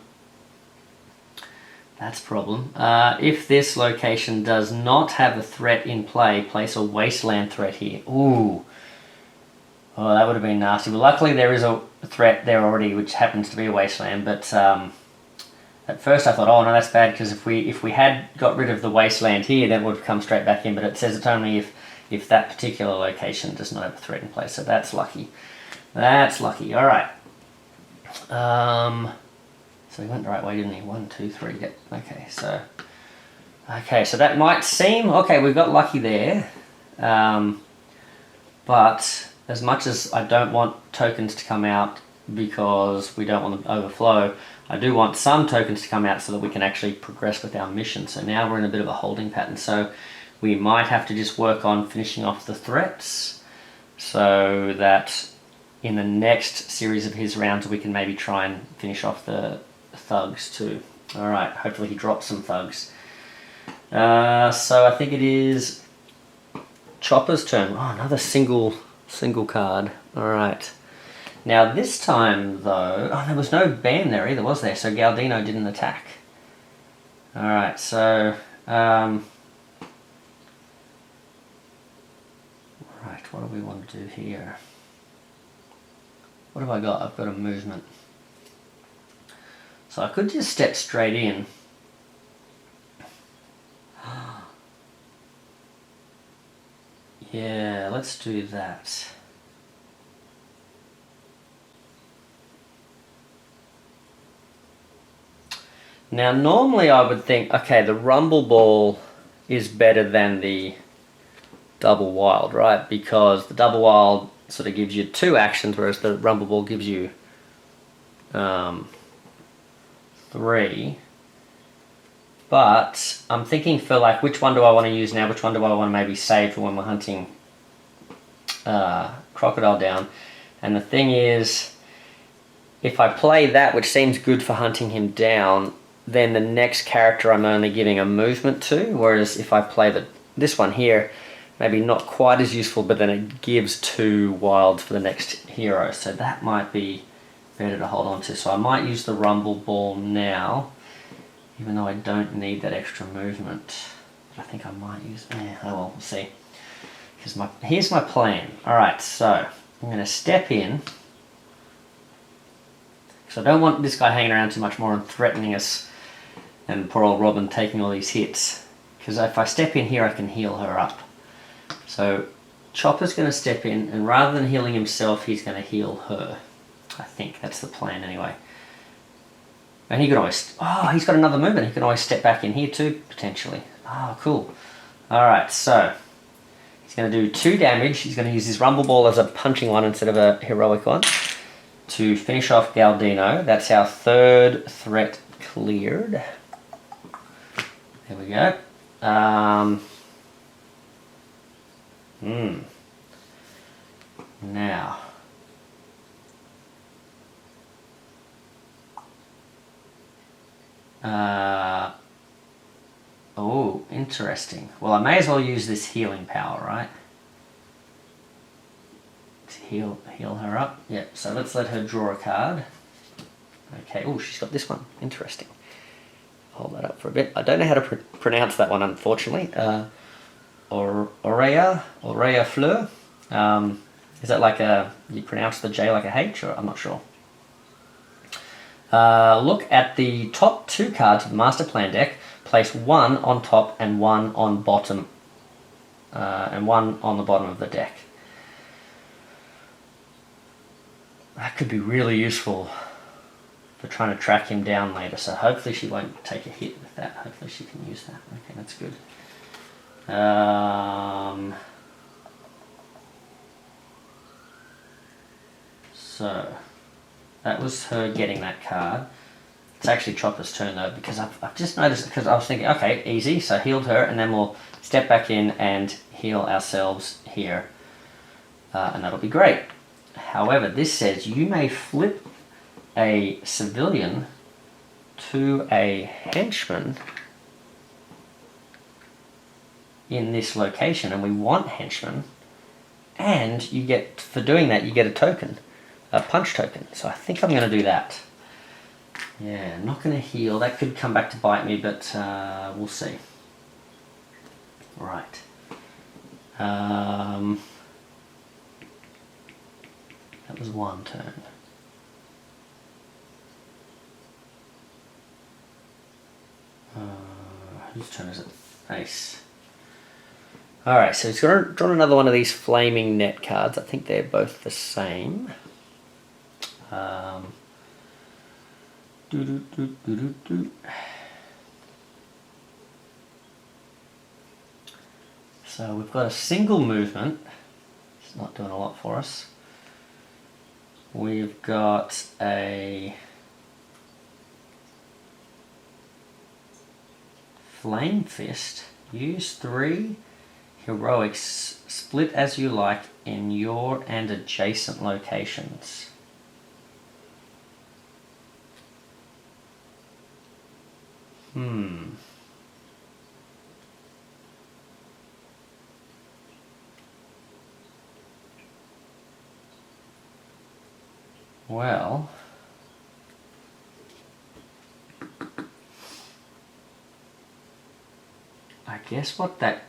a problem. If this location does not have a threat in play, place a wasteland threat here. Ooh. Oh, that would have been nasty. Well, luckily there is a threat there already, which happens to be a wasteland, but at first I thought, oh no, that's bad, because if we had got rid of the wasteland here, then it would have come straight back in, but it says it's only if that particular location does not have a threat in place, so that's lucky. That's lucky. Alright. So he went the right way, didn't he? 1, 2, 3. Yep. Okay, so that might seem... Okay, we've got lucky there. But as much as I don't want tokens to come out because we don't want them to overflow, I do want some tokens to come out so that we can actually progress with our mission. So now we're in a bit of a holding pattern. So we might have to just work on finishing off the threats so that in the next series of his rounds we can maybe try and finish off the thugs too. Alright, hopefully he drops some thugs. So I think it is Chopper's turn. Oh, another single card. Alright. Now this time though, oh, there was no ban there either, was there? So Galdino didn't attack. Alright, so right, what do we want to do here? What have I got? I've got a movement. So I could just step straight in. Yeah, let's do that. Now normally I would think, okay, the Rumble Ball is better than the Double Wild, right? Because the Double Wild sort of gives you 2 actions, whereas the Rumble Ball gives you 3. But I'm thinking for like, which one do I want to use now? Which one do I want to maybe save for when we're hunting Crocodile down? And the thing is, if I play that, which seems good for hunting him down, then the next character I'm only giving a movement to, whereas if I play this one here, maybe not quite as useful, but then it gives 2 wilds for the next hero, so that might be better to hold on to. So I might use the Rumble Ball now, even though I don't need that extra movement. But I think I might use... oh well, we'll see. Here's my plan. Alright, so I'm going to step in, because I don't want this guy hanging around too much more and threatening us, and poor old Robin taking all these hits. Because if I step in here, I can heal her up. So Chopper's going to step in, and rather than healing himself, he's going to heal her. I think that's the plan anyway. And he could always... oh, he's got another movement. He can always step back in here too, potentially. Oh, cool. Alright, so he's going to do 2 damage. He's going to use his Rumble Ball as a punching one instead of a heroic one to finish off Galdino. That's our 3rd threat cleared. There we go. Now, oh, interesting. Well, I may as well use this healing power, right? to heal her up. Yeah, so let's let her draw a card. Okay, oh, she's got this one. Interesting. Hold that up for a bit. I don't know how to pronounce that one, unfortunately. Aurea Fleur. Is that like you pronounce the J like a H, or I'm not sure. Look at the top 2 cards of the Master Plan deck. Place 1 on top and 1 on bottom, and 1 on the bottom of the deck. That could be really useful for trying to track him down later. So hopefully she won't take a hit with that. Hopefully she can use that. Okay, that's good. So that was her getting that card. It's actually Chopper's turn though, because I've just noticed, because I was thinking, okay, easy, so healed her, and then we'll step back in and heal ourselves here, and that'll be great. However, this says you may flip a civilian to a henchman in this location, and we want henchmen, and you get, for doing that, you get a token, a punch token. So I think I'm going to do that. Yeah, I'm not going to heal. That could come back to bite me, but we'll see. Right. That was one turn. Whose turn is it? Ace. Alright, so he's drawn another one of these flaming net cards. I think they're both the same. So we've got a single movement. It's not doing a lot for us. We've got a Flame Fist. Use 3 heroics. Split as you like in your and adjacent locations. Well, I guess what that...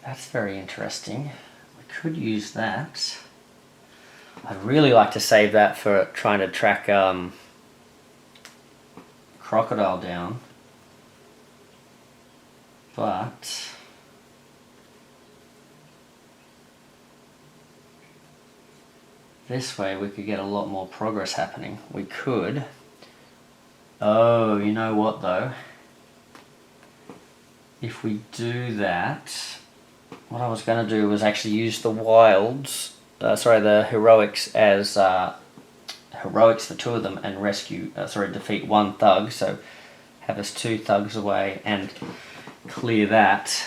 That's very interesting. We could use that. I'd really like to save that for trying to track Crocodile down. But this way we could get a lot more progress happening. We could... Oh, you know what though? If we do that... What I was going to do was actually use the wilds, the heroics as heroics for 2 of them and defeat 1 thug, so have us 2 thugs away and clear that.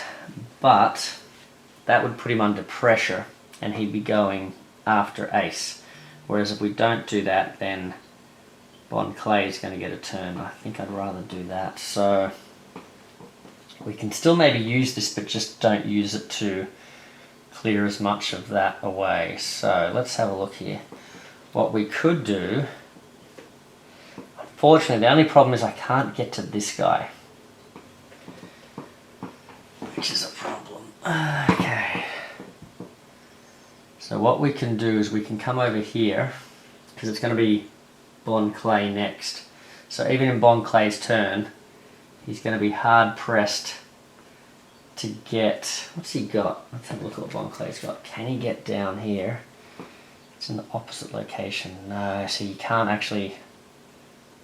But that would put him under pressure and he'd be going after Ace. Whereas if we don't do that, then Bon Clay is going to get a turn. I think I'd rather do that. So we can still maybe use this, but just don't use it to clear as much of that away. So let's have a look here. What we could do... Unfortunately, the only problem is I can't get to this guy, which is a problem. Okay. So what we can do is we can come over here, because it's going to be Bon Clay next. So even in Bon Clay's turn, he's going to be hard pressed to get... What's he got? Let's have a look at what Bon Clay's got. Can he get down here? It's in the opposite location. No, so you can't actually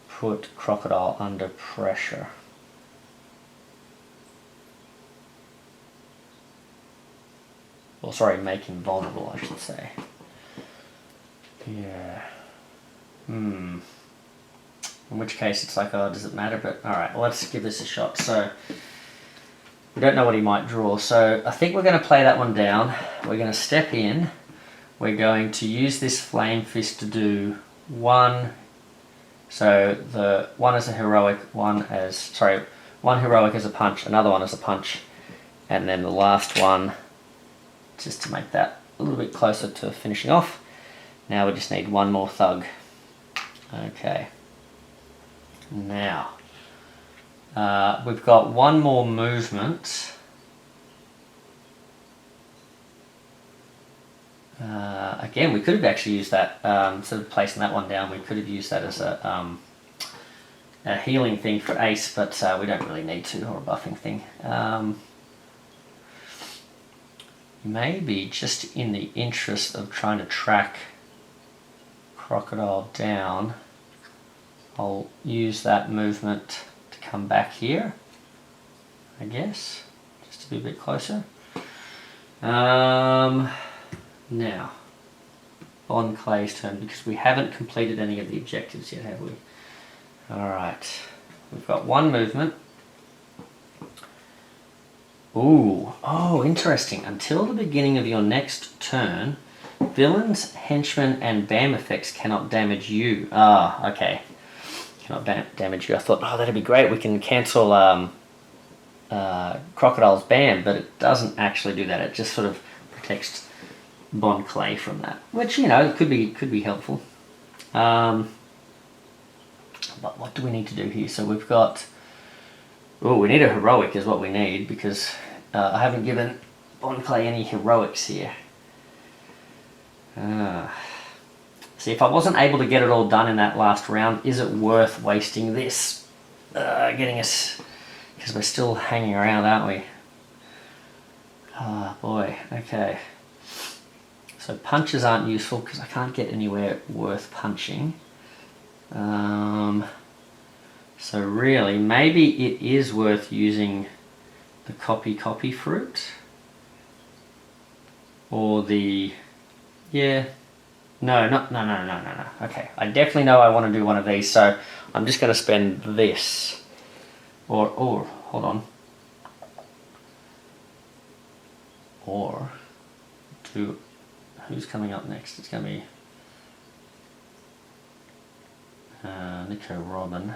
put Crocodile under pressure. Well, sorry, make him vulnerable, I should say. Yeah. In which case it's like, oh, does it matter? But alright, well, let's give this a shot. So, we don't know what he might draw. So, I think we're going to play that one down. We're going to step in. We're going to use this Flame Fist to do 1 So the one as a heroic, one heroic as a punch, another one as a punch, and then the last one, just to make that a little bit closer to finishing off. Now we just need one more thug. Okay. Now, we've got one more movement. Again, we could have actually used that, instead of placing that one down, we could have used that as a healing thing for Ace, but we don't really need to, or a buffing thing. Maybe just in the interest of trying to track Crocodile down, I'll use that movement to come back here, I guess, just to be a bit closer. Now, on Clay's turn, because we haven't completed any of the objectives yet, have we? Alright, we've got one movement. Ooh, oh, interesting. Until the beginning of your next turn, villains, henchmen, and BAM effects cannot damage you. Ah, okay. Cannot damage you. I thought, oh, that'd be great. We can cancel Crocodile's BAM, but it doesn't actually do that. It just sort of protects Bon Clay from that, which, you know, could be helpful. But what do we need to do here? So we've got... Oh, we need a heroic is what we need, because I haven't given Bon Clay any heroics here. See, if I wasn't able to get it all done in that last round, is it worth wasting this? Getting us... Because we're still hanging around, aren't we? Ah, boy, okay. So punches aren't useful, because I can't get anywhere worth punching. So really, maybe it is worth using the copy fruit. Or the... Yeah. No. Okay, I definitely know I want to do one of these, so I'm just going to spend this. Or, hold on. Or, do... Who's coming up next? It's going to be... Nico Robin.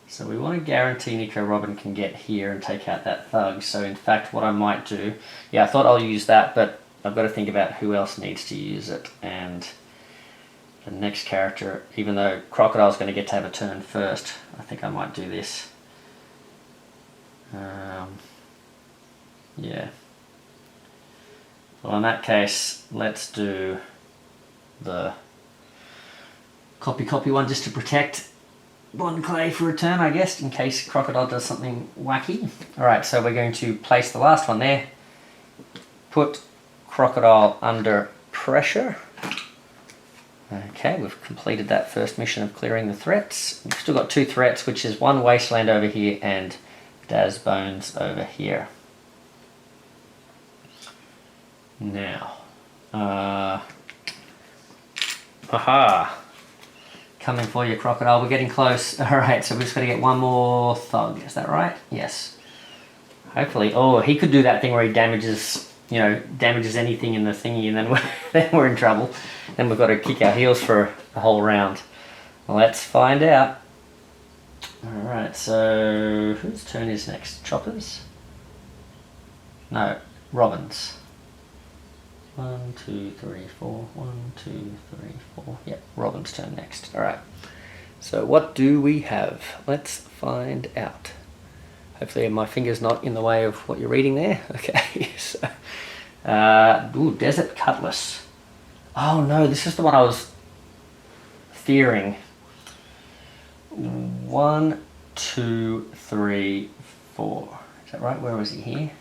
So we want to guarantee Nico Robin can get here and take out that thug. So in fact, what I might do... Yeah, I thought I'll use that, but I've got to think about who else needs to use it. And the next character, even though Crocodile's going to get to have a turn first, I think I might do this. Yeah. Well, in that case, let's do the copy one just to protect Bon Clay for a turn, I guess, in case Crocodile does something wacky. Alright, so we're going to place the last one there. Put Crocodile under pressure. Okay, we've completed that first mission of clearing the threats. We've still got two threats, which is one Wasteland over here and Daz Bones over here. Now, aha! Coming for you, Crocodile. We're getting close. Alright, so we've just got to get one more thug. Is that right? Yes. Hopefully. Oh, he could do that thing where he damages, you know, damages anything in the thingy, and then we're in trouble. Then we've got to kick our heels for a whole round. Let's find out. Alright, so whose turn is next? Chopper's? No, Robin's. 1, 2, 3, 4. 1, 2, 3, 4. Yep, Robin's turn next. Alright. So what do we have? Let's find out. Hopefully my finger's not in the way of what you're reading there. Okay, so... ooh, Desert Cutlass. Oh no, this is the one I was fearing. 1, 2, 3, 4. Is that right? Where was he here?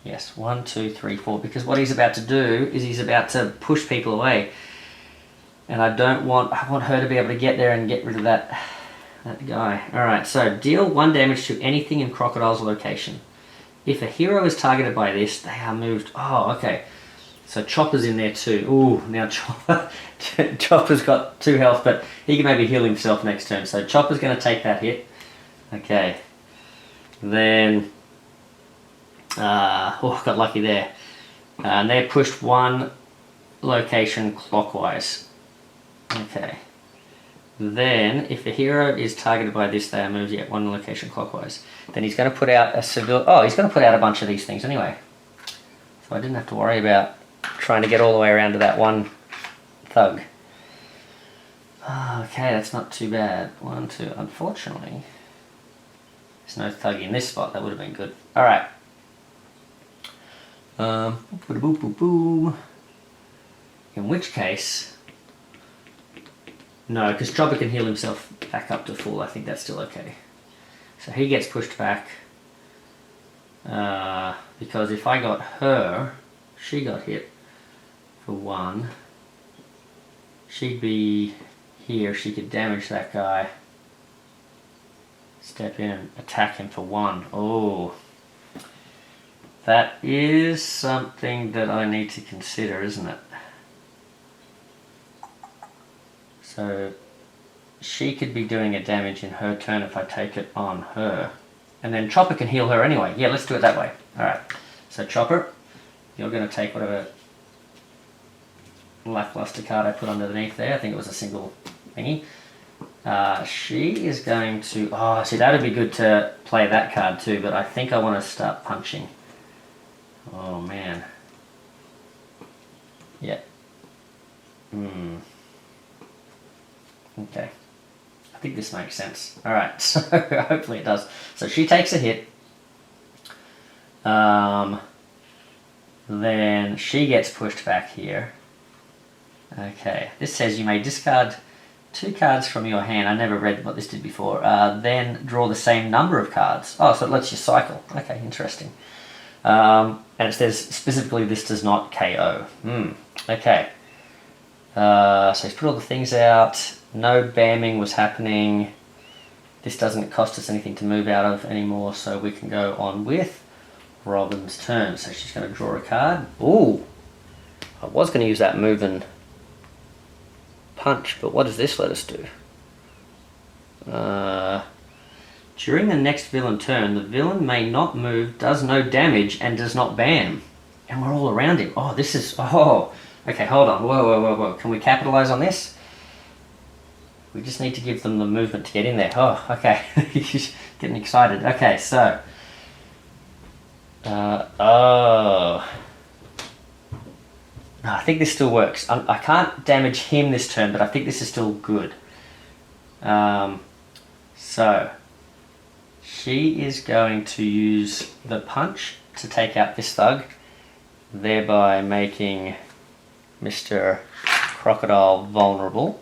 Yes, 1, 2, 3, 4. Because what he's about to do is he's about to push people away. And I want her to be able to get there and get rid of that guy. Alright, so deal 1 damage to anything in Crocodile's location. If a hero is targeted by this, they are moved. Oh, okay. So Chopper's in there too. Ooh, now Chopper's got 2 health, but he can maybe heal himself next turn. So Chopper's going to take that hit. Okay. Then... oh, got lucky there. And they're pushed 1 location clockwise. Okay. Then, if the hero is targeted by this, they are moved yet one location clockwise. Then he's going to put out a civil... Oh, he's going to put out a bunch of these things anyway. So I didn't have to worry about trying to get all the way around to that one thug. Okay, that's not too bad. 1, 2. Unfortunately, there's no thug in this spot. That would have been good. Alright. In which case... No, because Chopper can heal himself back up to full. I think that's still okay. So he gets pushed back. Because if I got her, she got hit for 1. She'd be here. She could damage that guy. Step in and attack him for 1. Oh. That is something that I need to consider, isn't it? So she could be doing a damage in her turn if I take it on her. And then Chopper can heal her anyway. Yeah, let's do it that way. Alright. So Chopper, you're going to take whatever lackluster card I put underneath there. I think it was a single thingy. She is going to... Oh, see, that would be good to play that card too, but I think I want to start punching. Oh, man. Yeah. Okay. I think this makes sense. Alright, so hopefully it does. So she takes a hit. Then she gets pushed back here. Okay. This says you may discard 2 cards from your hand. I never read what this did before. Then draw the same number of cards. Oh, so it lets you cycle. Okay, interesting. And it says specifically this does not KO. Okay. So he's put all the things out. No bamming was happening. This doesn't cost us anything to move out of anymore, so we can go on with Robin's turn. So she's going to draw a card. Ooh! I was going to use that move and punch, but what does this let us do? During the next villain turn, the villain may not move, does no damage, and does not bam. And we're all around him. Oh, this is... Oh! Okay, hold on. Whoa. Can we capitalize on this? We just need to give them the movement to get in there. Oh, okay. He's getting excited. Okay, so... I think this still works. I can't damage him this turn, but I think this is still good. So... She is going to use the punch to take out this thug, thereby making Mr. Crocodile vulnerable.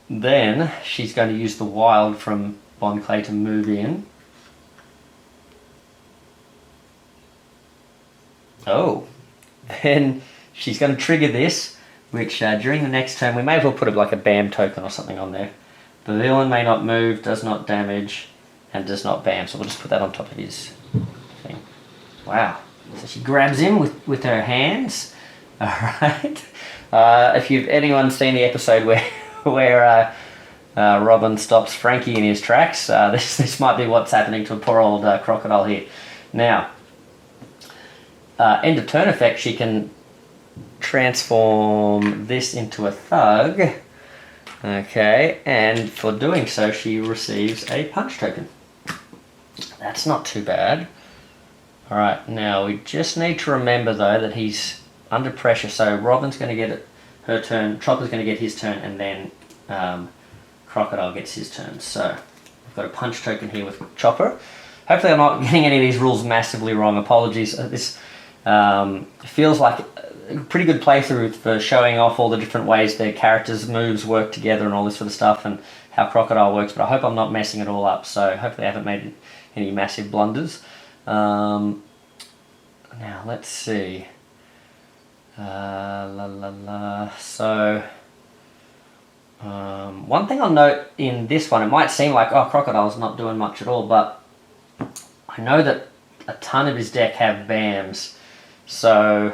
Then she's going to use the wild from Bon Clay to move in. Oh, then she's going to trigger this, which during the next turn, we may as well put like a BAM token or something on there. The villain may not move, does not damage, and does not BAM. So we'll just put that on top of his thing. Wow. So she grabs him with her hands. Alright. If anyone seen the episode where Robin stops Frankie in his tracks, this might be what's happening to a poor old Crocodile here. Now, end of turn effect, she can transform this into a thug. Okay, and for doing so, she receives a punch token. That's not too bad. Alright, now we just need to remember though that he's under pressure, so Robin's going to get her turn, Chopper's going to get his turn, and then Crocodile gets his turn. So, I've got a punch token here with Chopper. Hopefully I'm not getting any of these rules massively wrong. Apologies. This feels like a pretty good playthrough for showing off all the different ways their characters' moves work together and all this sort of stuff, and how Crocodile works, but I hope I'm not messing it all up, so hopefully I haven't made any massive blunders. Now, let's see. So, one thing I'll note in this one, it might seem like, oh, Crocodile's not doing much at all, but I know that a ton of his deck have BAMs, so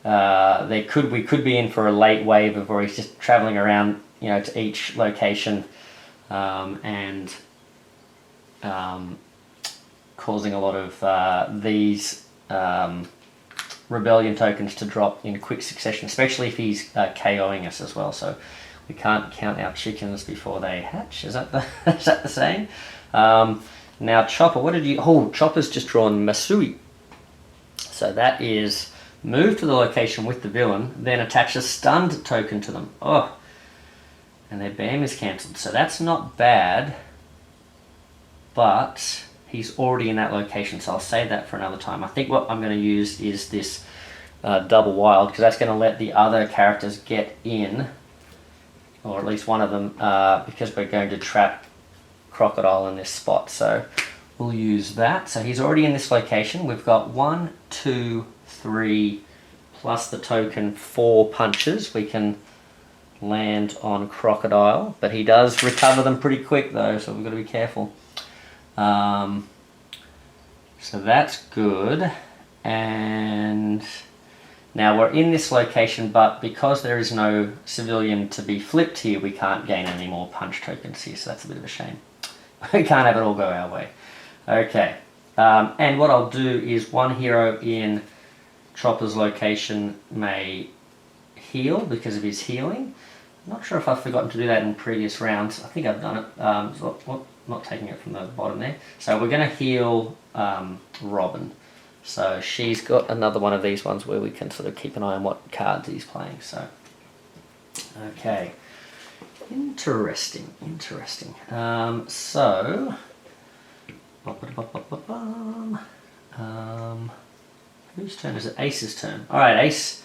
we could be in for a late wave of where he's just traveling around, to each location, and causing a lot of these rebellion tokens to drop in quick succession, especially if he's KOing us as well. So we can't count our chickens before they hatch. Is that the saying? Now Chopper, what did you... Oh, Chopper's just drawn Masui. So that is move to the location with the villain, then attach a stunned token to them. Oh, and their BAM is cancelled. So that's not bad, but he's already in that location, so I'll save that for another time. I think what I'm going to use is this double wild, because that's going to let the other characters get in, or at least one of them, because we're going to trap Crocodile in this spot. So we'll use that. So he's already in this location. We've got 1, 2, 3, plus the token 4 punches. We can land on Crocodile, but he does recover them pretty quick though, so we've got to be careful. So that's good. And now we're in this location, but because there is no civilian to be flipped here, we can't gain any more punch tokens here, so that's a bit of a shame. We can't have it all go our way. Okay, and what I'll do is one hero in Chopper's location may heal because of his healing. I'm not sure if I've forgotten to do that in previous rounds. I think I've done it. So not taking it from the bottom there. So we're going to heal Robin. So she's got another one of these ones where we can sort of keep an eye on what cards he's playing. So, okay. Interesting. So, whose turn is it? Ace's turn. Alright, Ace.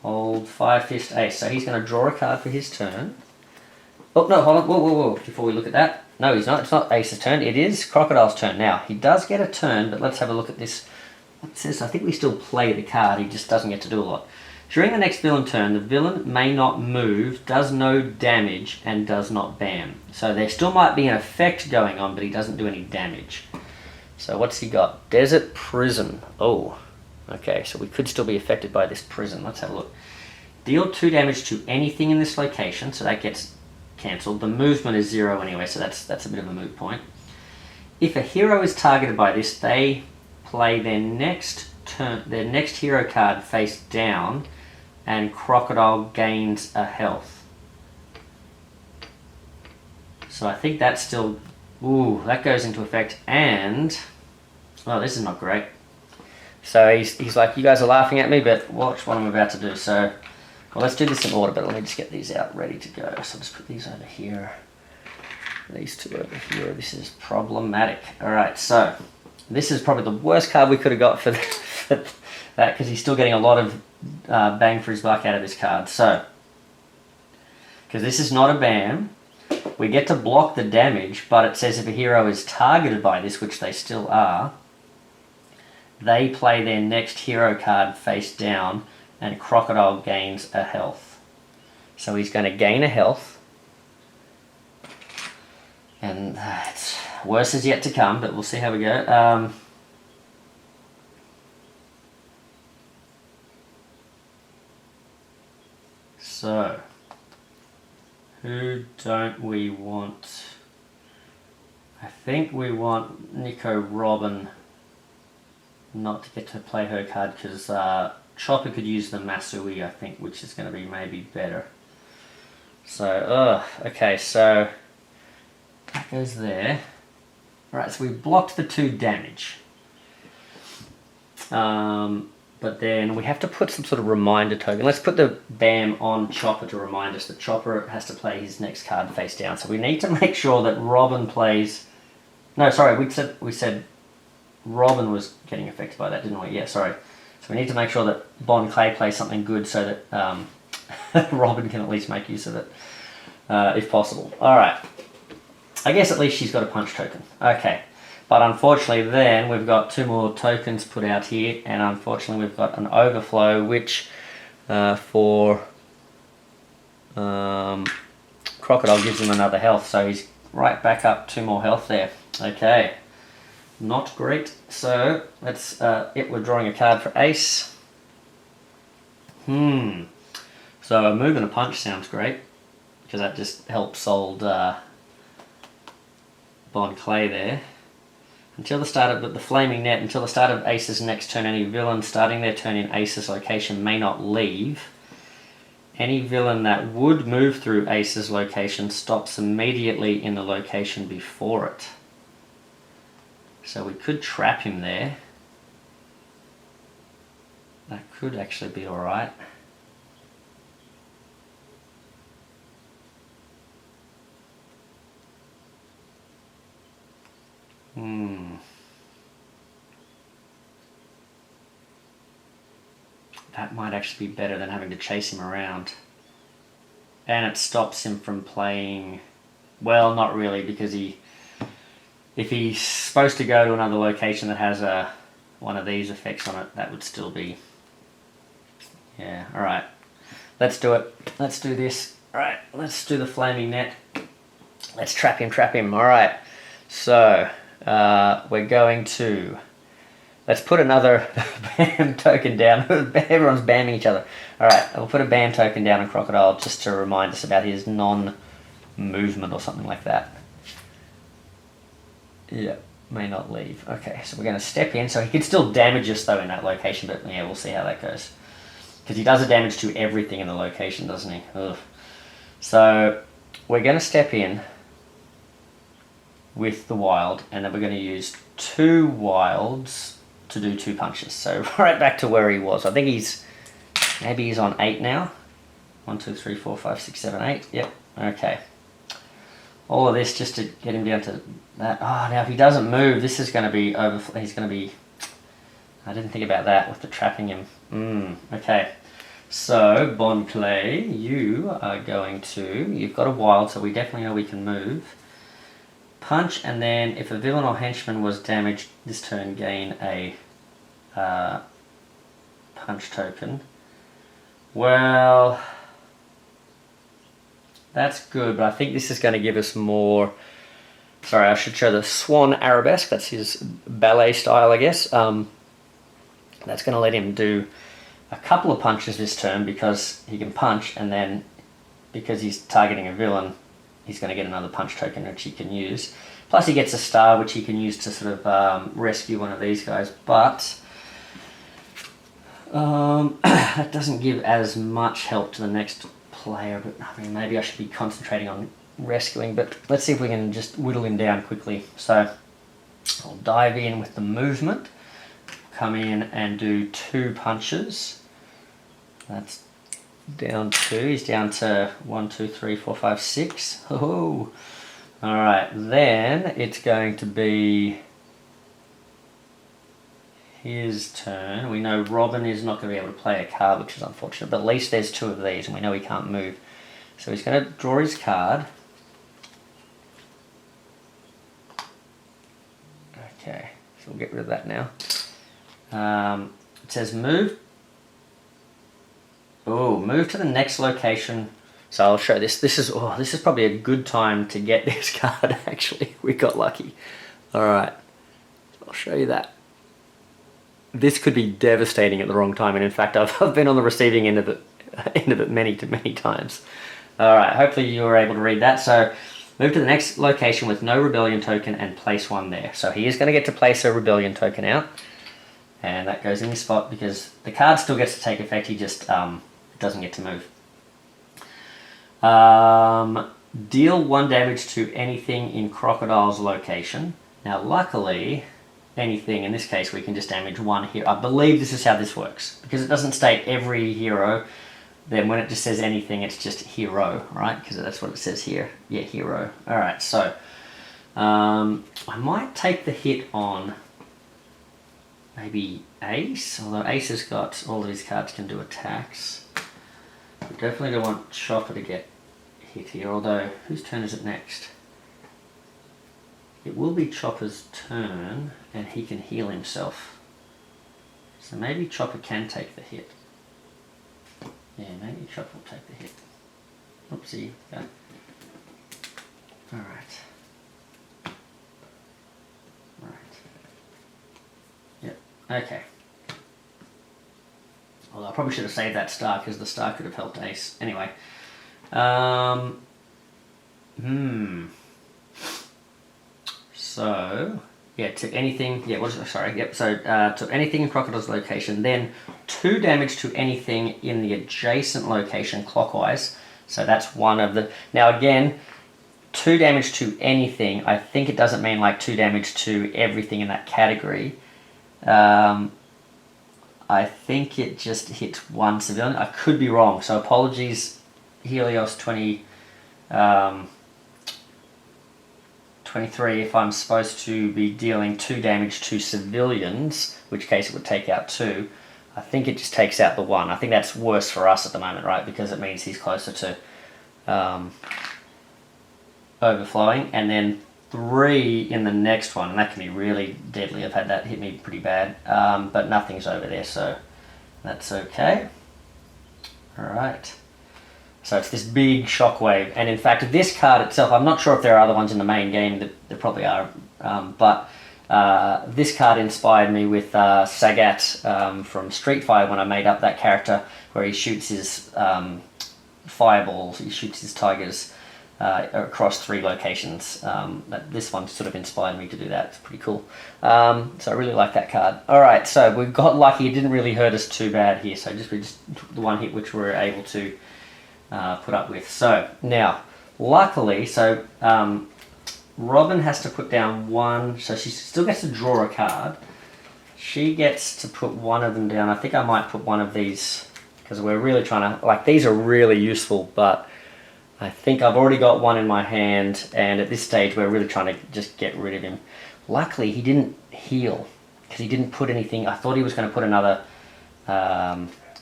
Old Fire Fist Ace. So he's going to draw a card for his turn. Oh, no, hold on. Whoa. Before we look at that. No, he's not. It's not Ace's turn. It is Crocodile's turn. Now, he does get a turn, but let's have a look at this. It says, I think we still play the card. He just doesn't get to do a lot. During the next villain turn, the villain may not move, does no damage, and does not BAM. So there still might be an effect going on, but he doesn't do any damage. So what's he got? Desert Prison. Oh, okay, so we could still be affected by this prison. Let's have a look. Deal 2 damage to anything in this location, so that gets cancelled. The movement is 0 anyway, so that's a bit of a moot point. If a hero is targeted by this, they play their next hero card face down, and Crocodile gains a health. So I think that's still... Ooh, that goes into effect, and... Oh, this is not great. So he's like, you guys are laughing at me, but watch what I'm about to do. So, well, let's do this in order, but let me just get these out ready to go. So I'll just put these over here. These two over here. This is problematic. Alright, so... This is probably the worst card we could have got for that, because he's still getting a lot of bang for his buck out of this card. So, because this is not a BAM, we get to block the damage, but it says if a hero is targeted by this, which they still are, they play their next hero card face down, and Crocodile gains a health. So he's going to gain a health, and it's... Worse is yet to come, but we'll see how we go. So, who don't we want? I think we want Nico Robin not to get to play her card, because Chopper could use the Masui, I think, which is going to be maybe better. So, okay, so that goes there. Alright, so we blocked the 2 damage. But then we have to put some sort of reminder token. Let's put the BAM on Chopper to remind us that Chopper has to play his next card face down. So we need to make sure that Robin plays... No, sorry, we said Robin was getting affected by that, didn't we? Yeah, sorry. So we need to make sure that Bon Clay plays something good so that Robin can at least make use of it, if possible. Alright. I guess at least she's got a punch token. Okay. But unfortunately then we've got 2 more tokens put out here, and unfortunately we've got an overflow, which for Crocodile gives him another health, so he's right back up 2 more health there. Okay. Not great. So let's we're drawing a card for Ace. So a move and a punch sounds great, because that just helps old Bon Clay there. Until the start of the flaming net, until the start of Ace's next turn, any villain starting their turn in Ace's location may not leave. Any villain that would move through Ace's location stops immediately in the location before it. So we could trap him there. That could actually be alright. That might actually be better than having to chase him around. And it stops him from playing... Well, not really, because if he's supposed to go to another location that has one of these effects on it, that would still be... Yeah, alright. Let's do it. Let's do this. Alright, let's do the flaming net. Let's trap him. Alright, so we're going to... Let's put another BAM token down. Everyone's bamming each other. Alright, we'll put a BAM token down on Crocodile just to remind us about his non-movement or something like that. Yeah, may not leave. Okay, so we're going to step in. So he can still damage us though in that location, but yeah, we'll see how that goes. Because he does a damage to everything in the location, doesn't he? Ugh. So we're going to step in with the wild, and then we're going to use 2 wilds to do 2 punches. So right back to where he was. I think maybe he's on 8 now. 1, 2, 3, 4, 5, 6, 7, 8. Yep. Okay. All of this just to get him down to that. Oh, now if he doesn't move, this is going to be he's going to be... I didn't think about that with the trapping him. Okay. So, Bon Clay, you are going to... You've got a wild, so we definitely know we can move. Punch, and then if a villain or henchman was damaged this turn, gain a punch token. Well, that's good, but I think this is going to give us more... Sorry, I should show the Swan Arabesque. That's his ballet style, I guess. That's going to let him do a couple of punches this turn because he can punch, and then because he's targeting a villain, he's going to get another punch token which he can use. Plus he gets a star which he can use to sort of rescue one of these guys, but that doesn't give as much help to the next player. But I mean, maybe I should be concentrating on rescuing, but let's see if we can just whittle him down quickly. So I'll dive in with the movement, come in and do 2 punches. That's down 2. He's down to 1, 2, 3, 4, 5, 6. Oh, all right. Then it's going to be his turn. We know Robin is not going to be able to play a card, which is unfortunate. But at least there's 2 of these, and we know he can't move. So he's going to draw his card. Okay, so we'll get rid of that now. It says move. Oh, move to the next location. So I'll show this. This is probably a good time to get this card, actually. We got lucky. Alright, I'll show you that. This could be devastating at the wrong time, and in fact I've been on the receiving end of it many times. Alright, hopefully you were able to read that. So move to the next location with no rebellion token and place 1 there. So he is going to get to place a rebellion token out. And that goes in his spot because the card still gets to take effect, he just doesn't get to move. Deal 1 damage to anything in Crocodile's location. Now luckily, anything, in this case we can just damage 1 hero. I believe this is how this works. Because it doesn't state every hero, then when it just says anything, it's just hero, right? Because that's what it says here. Yeah, hero. Alright, so I might take the hit on maybe Ace, although Ace has got all of his cards can do attacks. We definitely don't want Chopper to get hit here, although whose turn is it next? It will be Chopper's turn, and he can heal himself. So maybe Chopper can take the hit. Yeah, maybe Chopper will take the hit. Oopsie. Okay. Alright. Okay. Although I probably should have saved that star because the star could have helped Ace. Anyway. So, Yeah, to anything. Yeah, what is it? Sorry. Yep. So to anything in Crocodile's location, then 2 damage to anything in the adjacent location clockwise. So that's one of the. Now again, 2 damage to anything. I think it doesn't mean like 2 damage to everything in that category. I think it just hits 1 civilian. I could be wrong. So apologies, Helios 23, if I'm supposed to be dealing 2 damage to civilians, which case it would take out 2, I think it just takes out the 1. I think that's worse for us at the moment, right? Because it means he's closer to overflowing. And then 3 in the next one, and that can be really deadly. I've had that hit me pretty bad, but nothing's over there, so that's okay. Alright. So it's this big shockwave, and in fact this card itself, I'm not sure if there are other ones in the main game, there probably are, but this card inspired me with Sagat from Street Fighter when I made up that character, where he shoots his fireballs, he shoots his tigers across 3 locations. This one sort of inspired me to do that. It's pretty cool. So I really like that card. Alright, so we got lucky, it didn't really hurt us too bad here, so we just took the 1 hit which we were able to put up with. So now, luckily, so Robin has to put down 1, so she still gets to draw a card. She gets to put 1 of them down. I think I might put 1 of these, because we're really trying to, like, these are really useful, but I think I've already got 1 in my hand, and at this stage we're really trying to just get rid of him. Luckily he didn't heal, because he didn't put anything. I thought he was going to put another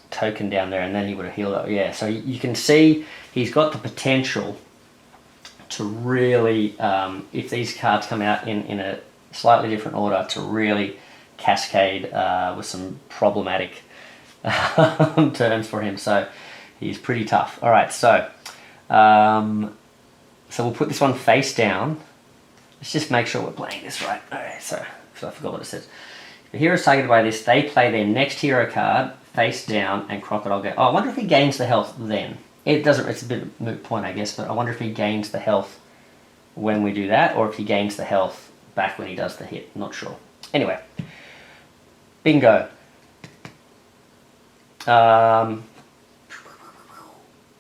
token down there and then he would have healed up. Yeah, so you can see he's got the potential to really, if these cards come out in a slightly different order, to really cascade with some problematic turns for him. So he's pretty tough. Alright, so we'll put this one face down. Let's just make sure we're playing this right. Alright, so I forgot what it says. If a hero is targeted by this, they play their next hero card face down, and Crocodile go. Oh, I wonder if he gains the health then. It doesn't. It's a bit of a moot point, I guess, but I wonder if he gains the health when we do that, or if he gains the health back when he does the hit. Not sure. Anyway, bingo.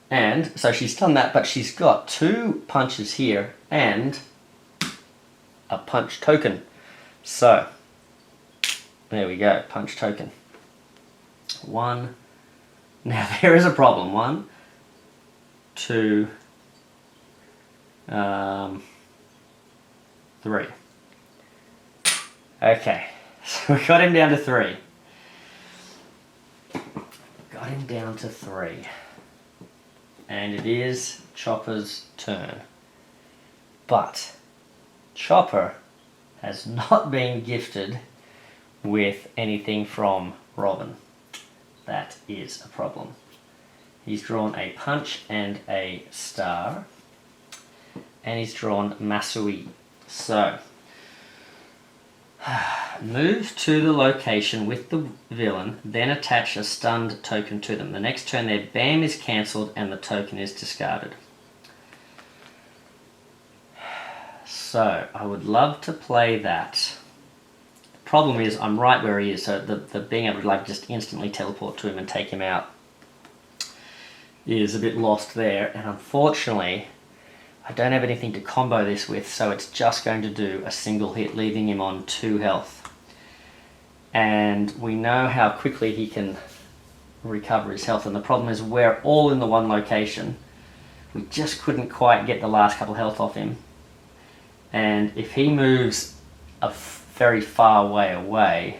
And so she's done that, but she's got 2 punches here and a punch token. So there we go, punch token. 1. Now there is a problem. 1, 2, 3. Okay, so we got him down to 3. Got him down to 3. And it is Chopper's turn. But Chopper has not been gifted with anything from Robin. That is a problem. He's drawn a punch and a star, and he's drawn Masui. So, move to the location with the villain, then attach a stunned token to them. The next turn their BAM is cancelled and the token is discarded. So, I would love to play that. Problem is, I'm right where he is, so the being able to like just instantly teleport to him and take him out is a bit lost there, and unfortunately I don't have anything to combo this with, so it's just going to do a single hit, leaving him on 2 health. And we know how quickly he can recover his health, and the problem is we're all in the one location. We just couldn't quite get the last couple health off him, and if he moves a very far way away,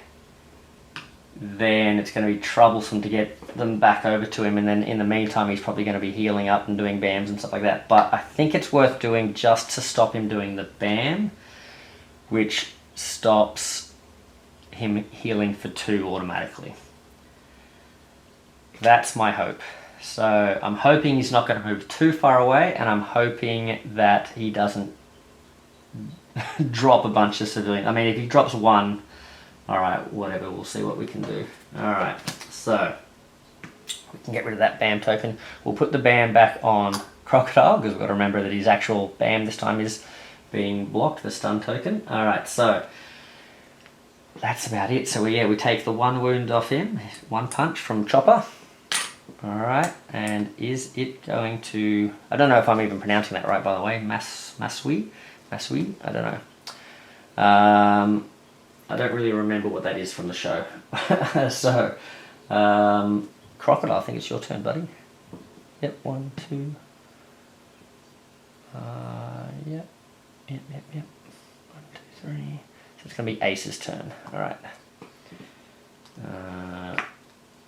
then it's going to be troublesome to get them back over to him, and then in the meantime he's probably going to be healing up and doing BAMs and stuff like that. But I think it's worth doing just to stop him doing the BAM, which stops him healing for 2 automatically. That's my hope. So I'm hoping he's not going to move too far away, and I'm hoping that he doesn't drop a bunch of civilians. I mean, if he drops 1, alright, whatever, we'll see what we can do. Alright, so we can get rid of that BAM token. We'll put the BAM back on Crocodile, because we've got to remember that his actual BAM this time is being blocked, the stun token. Alright, so that's about it. So we take the 1 wound off him, 1 punch from Chopper. Alright, and is it going to... I don't know if I'm even pronouncing that right, by the way. Masui? I don't know. I don't really remember what that is from the show. So, Crocodile, I think it's your turn, buddy. Yep, 1, 2. Yep. 1, 2, 3. So it's going to be Ace's turn. Alright.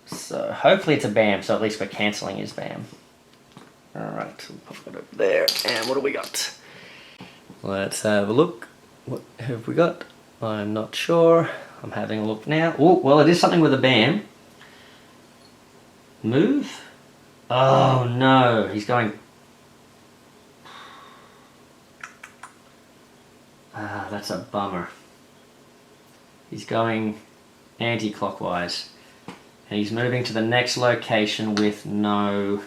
So hopefully it's a BAM, so at least we're cancelling his BAM. Alright, so we'll pop it over there. And what do we got? Let's have a look. What have we got? I'm not sure. I'm having a look now. Oh, well, it is something with a BAM. Move? Oh no, he's going... Ah, that's a bummer. He's going anti-clockwise. And he's moving to the next location with no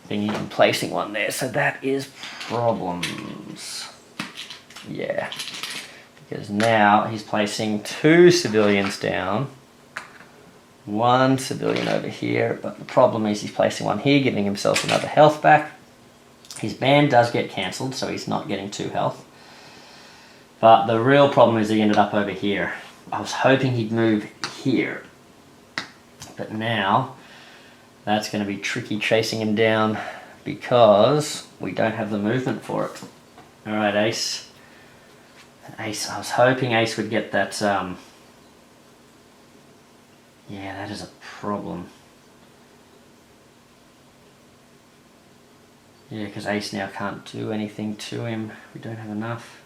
thingy and placing one there. So that is problems. Yeah. Because now he's placing 2 civilians down. 1 civilian over here. But the problem is he's placing one here, giving himself another health back. His ban does get cancelled, so he's not getting 2 health. But the real problem is he ended up over here. I was hoping he'd move here. But now, that's going to be tricky chasing him down because we don't have the movement for it. Alright, Ace. Ace, I was hoping Ace would get that, yeah, that is a problem. Yeah, because Ace now can't do anything to him. We don't have enough.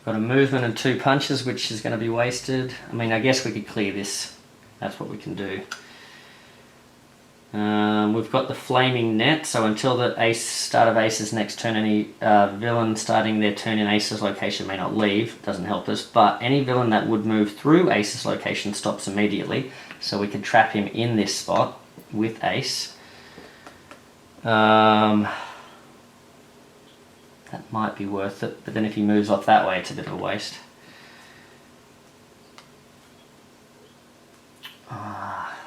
Got a movement and 2 punches, which is going to be wasted. I mean, I guess we could clear this. That's what we can do. We've got the flaming net, so until the start of Ace's next turn, any villain starting their turn in Ace's location may not leave. Doesn't help us, but any villain that would move through Ace's location stops immediately, so we can trap him in this spot with Ace. That might be worth it, but then if he moves off that way, it's a bit of a waste.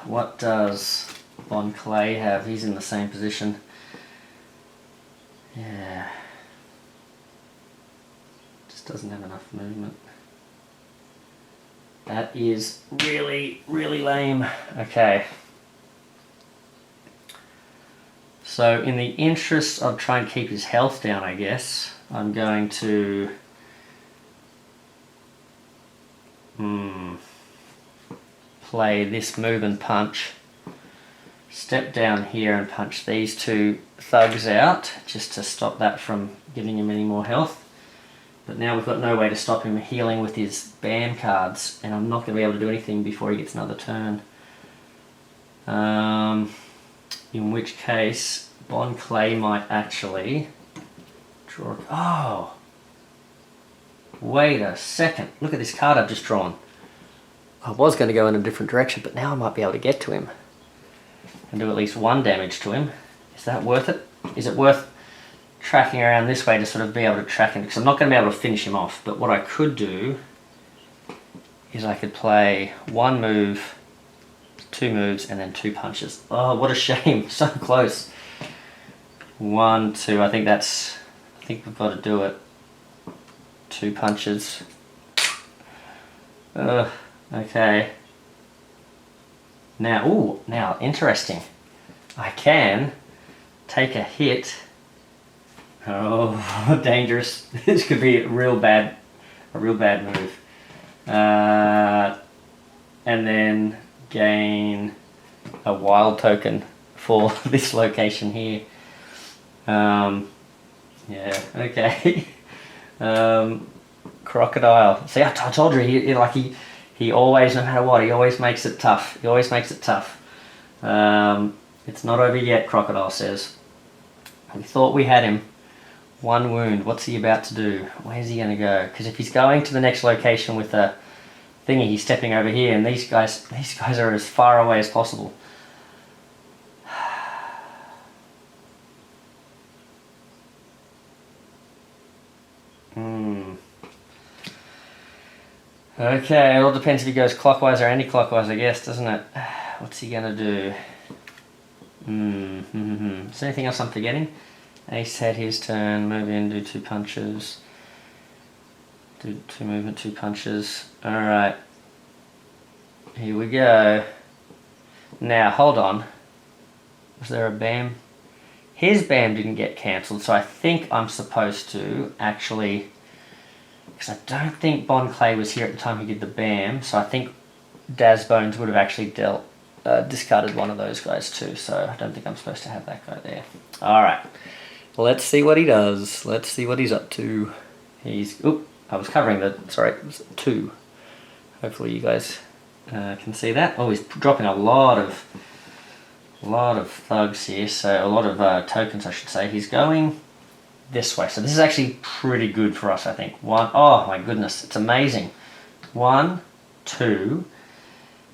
What does Bon Clay have? He's in the same position. Yeah. Just doesn't have enough movement. That is really, really lame. Okay. So in the interest of trying to keep his health down, I guess, I'm going to... play this move and punch, step down here and punch these 2 thugs out just to stop that from giving him any more health. But now we've got no way to stop him healing with his BAM cards, and I'm not going to be able to do anything before he gets another turn. In which case Bon Clay might actually draw... Oh! Wait a second, look at this card I've just drawn. I was going to go in a different direction, but now I might be able to get to him and do at least 1 damage to him. Is that worth it? Is it worth tracking around this way to sort of be able to track him? Because I'm not going to be able to finish him off, but what I could do is I could play 1 move, 2 moves, and then 2 punches. Oh, what a shame. So close. 1, 2. I think we've got to do it. 2 punches. Okay. Now, interesting. I can take a hit. Oh, dangerous. This could be a real bad move. And then gain a wild token for this location here. Yeah, okay. Crocodile. See, I told you, he always, no matter what, he always makes it tough. He always makes it tough. It's not over yet, Crocodile says. We thought we had him. 1 wound. What's he about to do? Where's he going to go? Because if he's going to the next location with a thingy, he's stepping over here, and these guys are as far away as possible. Okay, it all depends if he goes clockwise or anti-clockwise, I guess, doesn't it? What's he gonna do? Is there anything else I'm forgetting? Ace had his turn, move in, do 2 punches. Do 2 movement, 2 punches. Alright. Here we go. Now, hold on. Was there a BAM? His BAM didn't get cancelled, so I think I'm supposed to actually... Because I don't think Bon Clay was here at the time he did the BAM, so I think Daz Bones would have actually discarded one of those guys too, so I don't think I'm supposed to have that guy there. Alright. Let's see what he does. Let's see what he's up to. He's... Oop, I was covering the... Sorry, it was 2. Hopefully you guys can see that. Oh, he's dropping a lot of thugs here, so a lot of tokens I should say. He's going this way, so this is actually pretty good for us, I think. Oh my goodness, it's amazing. 1, 2.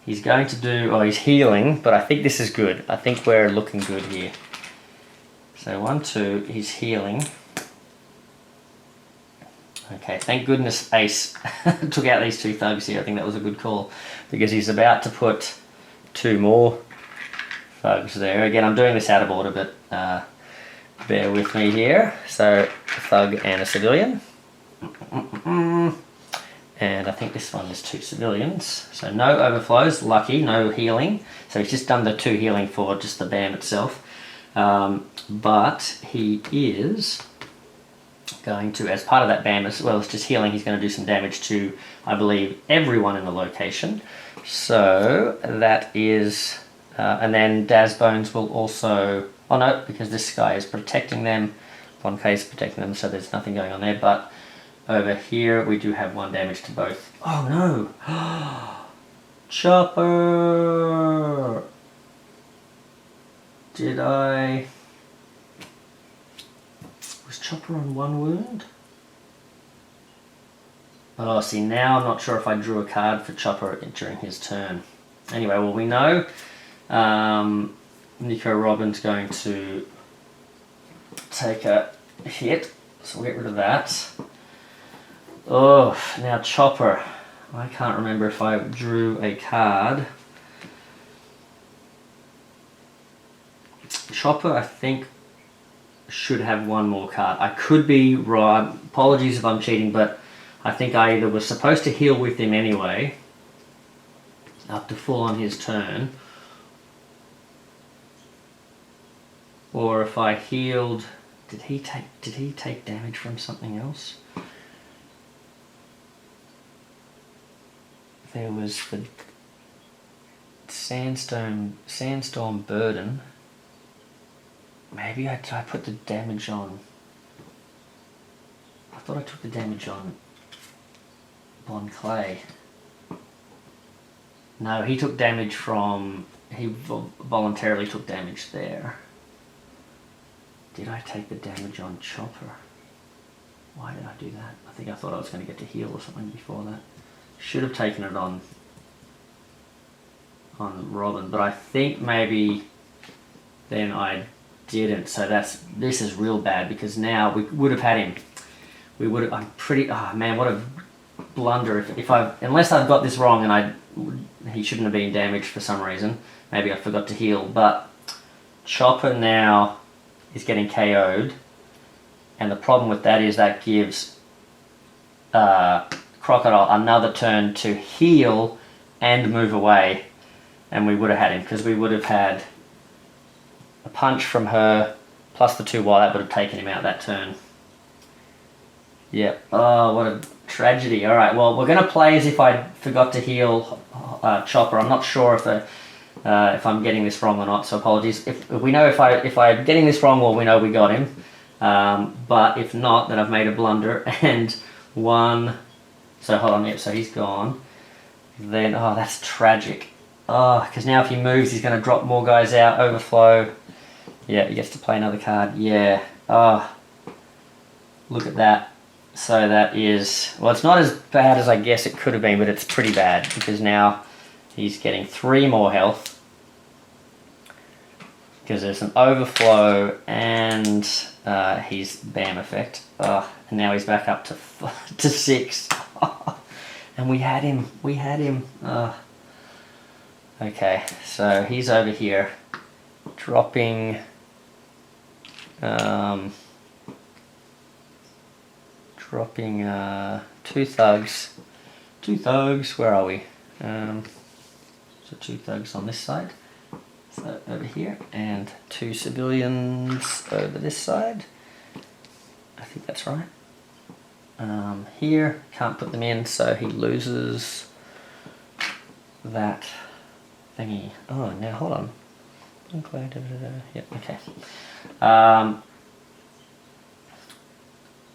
He's going to do... Oh, he's healing, but I think this is good. I think we're looking good here. So 1, 2, he's healing. Okay, thank goodness Ace took out these 2 thugs here. I think that was a good call, because he's about to put 2 more thugs there. Again, I'm doing this out of order, but bear with me here. So, a thug and a civilian. And I think this one is 2 civilians. So no overflows, lucky, no healing. So he's just done the 2 healing for just the BAM itself. But he is going to, as part of that BAM, as well as just healing, he's going to do some damage to, I believe, everyone in the location. So that is... and then Daz Bones will also... Oh no, because this guy is protecting them. 1K is protecting them, so there's nothing going on there. But over here, we do have 1 damage to both. Oh no! Chopper! Did I... Was Chopper on 1 wound? Oh, see, now I'm not sure if I drew a card for Chopper during his turn. Anyway, well, we know Nico Robin's going to take a hit, so we'll get rid of that. Oh, now Chopper. I can't remember if I drew a card. Chopper, I think, should have 1 more card. I could be wrong. Apologies if I'm cheating, but I think I either was supposed to heal with him anyway, up to full on his turn, or if I healed... Did he take damage from something else? There was the Sandstorm Burden. Maybe I put the damage on... I thought I took the damage on Bon Clay. No, he took damage from... He voluntarily took damage there. Did I take the damage on Chopper? Why did I do that? I think I thought I was going to get to heal or something before that. Should have taken it on Robin, but I think maybe then I didn't. So this is real bad, because now we would have had him. We would have... I'm pretty... Oh man, what a blunder. If I... Unless I've got this wrong and he shouldn't have been damaged for some reason. Maybe I forgot to heal, but Chopper now is getting KO'd, and the problem with that is that gives Crocodile another turn to heal and move away, and we would have had him, because we would have had a punch from her plus the 2 wild. That would have taken him out that turn. Yep. Oh, what a tragedy. Alright, well, we're going to play as if I forgot to heal Chopper. I'm not sure if I'm getting this wrong or not, so apologies. If we know if I'm getting this wrong, well, we know we got him. But if not, then I've made a blunder, and 1... So hold on, yep, so he's gone. Then, oh, that's tragic. Oh, because now if he moves, he's going to drop more guys out, overflow. Yeah, he gets to play another card. Yeah. Oh, look at that. So that is... Well, it's not as bad as I guess it could have been, but it's pretty bad, because now he's getting 3 more health. Because there's an overflow and his BAM effect. Oh, and now he's back up to 6. And we had him. Okay, so he's over here, dropping, two thugs. Two thugs, where are we? So two thugs on this side, so over here, and two civilians over this side. I think that's right. Here, can't put them in, so he loses that thingy. Oh, now hold on. Yep, okay.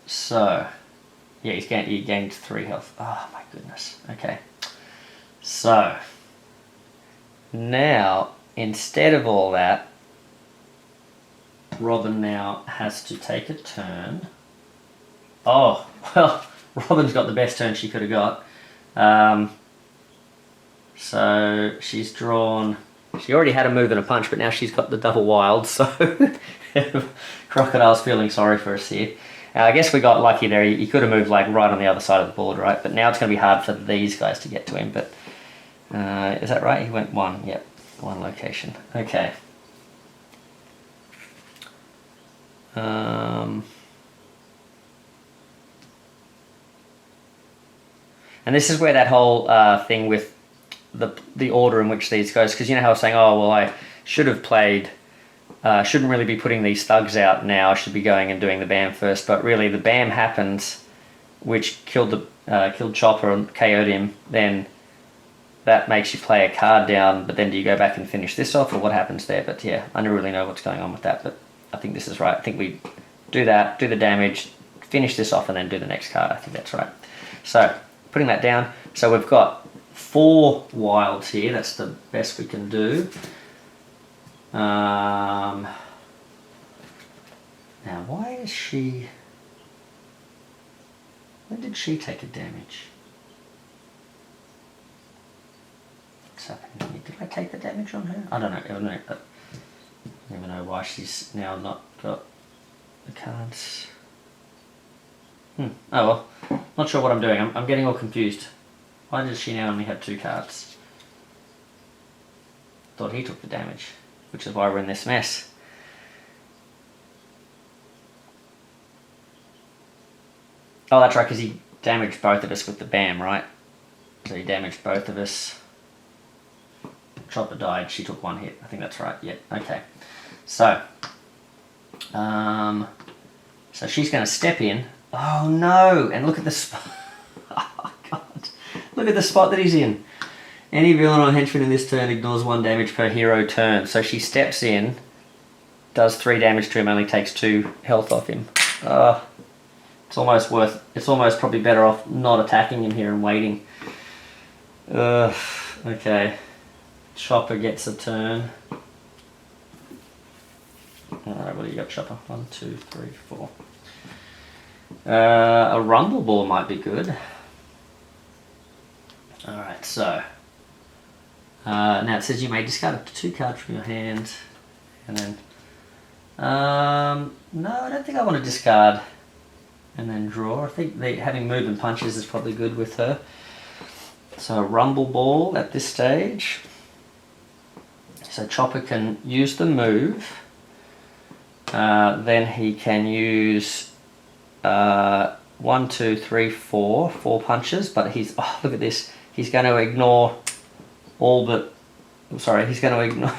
So, yeah, he gained 3 health. Oh my goodness. Okay. So, now, instead of all that, Robin now has to take a turn. Oh, well, Robin's got the best turn she could have got. So she's drawn, she already had a move and a punch, but now she's got the double wild, so Crocodile's feeling sorry for us here. I guess we got lucky there. He could have moved like right on the other side of the board, right? But now it's going to be hard for these guys to get to him, but is that right? He went 1, yep, 1 location. Okay. And this is where that whole thing with the order in which these goes, because you know how I was saying, oh, well, I should have played, shouldn't really be putting these thugs out now, I should be going and doing the BAM first, but really the BAM happens, which killed Chopper and KO'd him, then that makes you play a card down, but then do you go back and finish this off, or what happens there? But yeah, I don't really know what's going on with that, but I think this is right. I think we do that, do the damage, finish this off, and then do the next card. I think that's right. So, putting that down, so we've got 4 wilds here, that's the best we can do. Now why is she, when did she take a damage? What's happening here? Did I take the damage on her? I don't know, I don't even know why she's now not got the cards. Oh well, not sure what I'm doing. I'm getting all confused. Why does she now only have 2 cards? Thought he took the damage, which is why we're in this mess. Oh, that's right, because he damaged both of us with the BAM, right? So he damaged both of us. Chopper died, she took 1 hit. I think that's right, yeah, okay. So, so she's going to step in. Oh no! And look at the spot. Oh god. Look at the spot that he's in. Any villain or henchman in this turn ignores 1 damage per hero turn. So she steps in, does 3 damage to him, only takes 2 health off him. It's almost probably better off not attacking him here and waiting. Okay. Chopper gets a turn. Alright, what do you got, Chopper? 1, 2, 3, 4. A rumble ball might be good. Alright, so now it says you may discard up to 2 cards from your hand, and then no, I don't think I want to discard and then draw. I think having move and punches is probably good with her. So a rumble ball at this stage. So Chopper can use the move. Then he can use 1, 2, 3, 4 punches, but he's, oh look at this, he's going to ignore all but, sorry, he's going to ignore,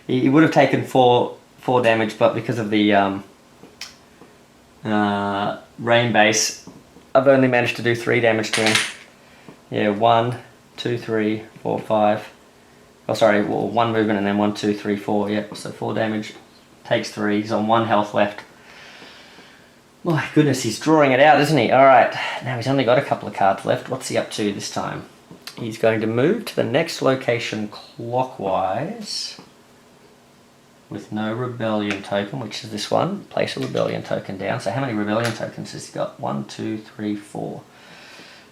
he would have taken 4 damage, but because of the rain base, I've only managed to do 3 damage to him. Yeah, 1, 2, 3, 4, 5, oh sorry, well, 1 movement and then 1, 2, 3, 4, yep, so 4 damage, takes 3, he's on 1 health left. My goodness, he's drawing it out, isn't he? Alright, now he's only got a couple of cards left. What's he up to this time? He's going to move to the next location clockwise with no rebellion token, which is this one. Place a rebellion token down. So how many rebellion tokens has he got? 1, 2, 3, 4.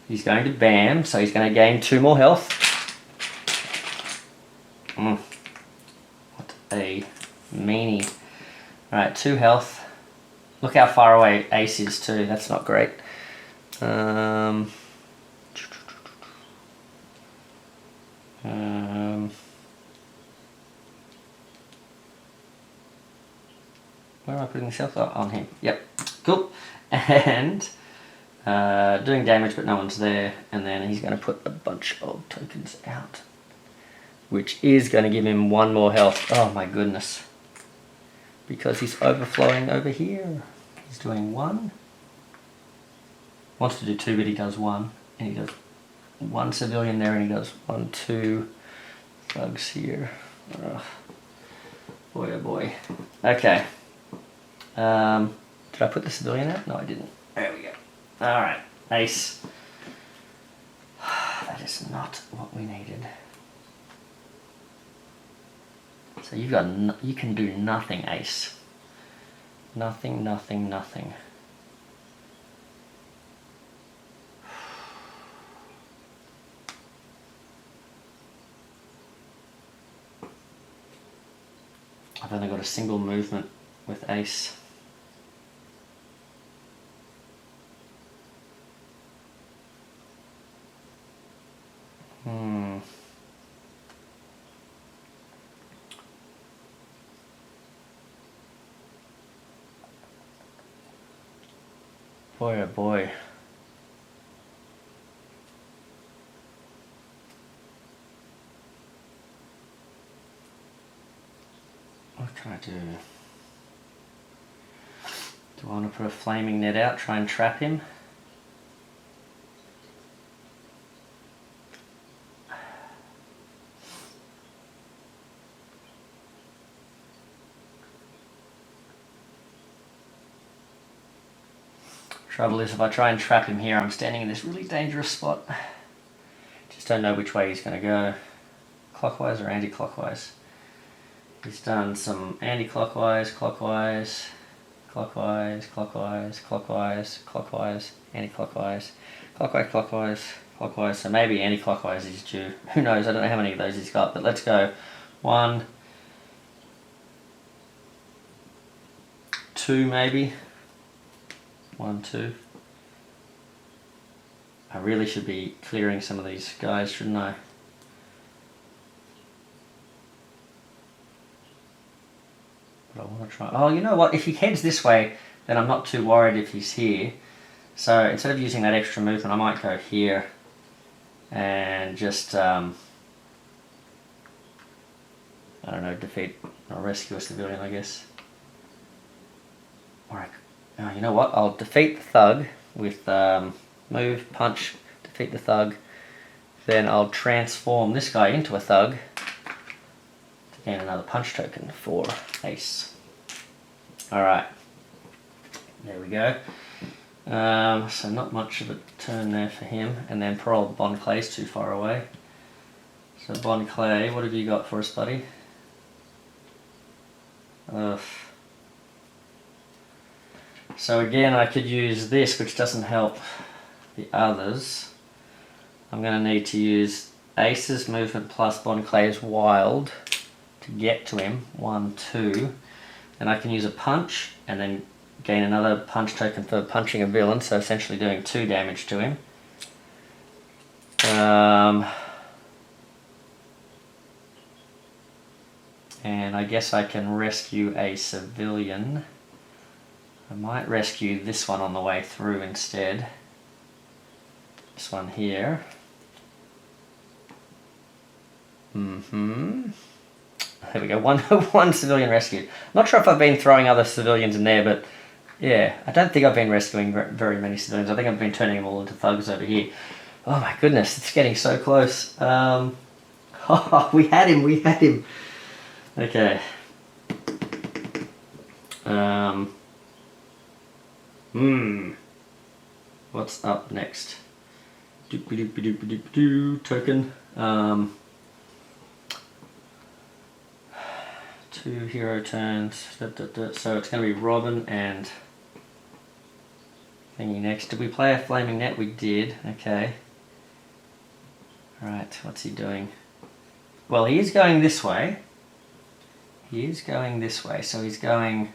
He's going to BAM, so he's going to gain 2 more health. What a meanie. Alright, 2 health. Look how far away Ace is too, that's not great. Where am I putting this health? Oh, on him. Yep. Cool. And doing damage, but no one's there. And then he's going to put a bunch of tokens out, which is going to give him 1 more health. Oh my goodness. Because he's overflowing over here. He's doing 1. Wants to do 2, but he does 1. And he does 1 civilian there, and he does 1, 2 thugs here. Boy, oh boy. Okay. Did I put the civilian out? No, I didn't. There we go. Alright, ace. That is not what we needed. So you've got you can do nothing, ace. Nothing, nothing, nothing. I've only got a single movement with ace. Boy, oh boy. What can I do? Do I want to put a flaming net out, try and trap him? Trouble is, if I try and trap him here, I'm standing in this really dangerous spot. Just don't know which way he's going to go. Clockwise or anti-clockwise? He's done some anti-clockwise, clockwise, clockwise, clockwise, clockwise, clockwise, anti-clockwise, clockwise, clockwise, clockwise. So maybe anti-clockwise is due. Who knows? I don't know how many of those he's got, but let's go. 1, 2 maybe. 1, 2. I really should be clearing some of these guys, shouldn't I? But I want to try. Oh, you know what? If he heads this way, then I'm not too worried if he's here. So instead of using that extra movement, I might go here and just, I don't know, defeat or rescue a civilian, I guess. Alright. You know what? I'll defeat the thug with move, punch, defeat the thug. Then I'll transform this guy into a thug to gain another punch token for ace. Alright. There we go. So not much of a turn there for him. And then poor old Bon Clay's too far away. So Bon Clay, what have you got for us, buddy? So again, I could use this, which doesn't help the others. I'm going to need to use Ace's movement plus Bon Clay's wild to get to him. 1, 2. Then I can use a punch and then gain another punch token for punching a villain, so essentially doing 2 damage to him. And I guess I can rescue a civilian. I might rescue this one on the way through instead. This one here. There we go, one civilian rescued. Not sure if I've been throwing other civilians in there, but yeah, I don't think I've been rescuing very many civilians. I think I've been turning them all into thugs over here. Oh my goodness, it's getting so close. Oh, we had him. Okay. What's up next? Token. 2 hero turns. So it's going to be Robin and thingy next. Did we play a flaming net? We did. Okay. Alright, what's he doing? Well, he is going this way. So he's going...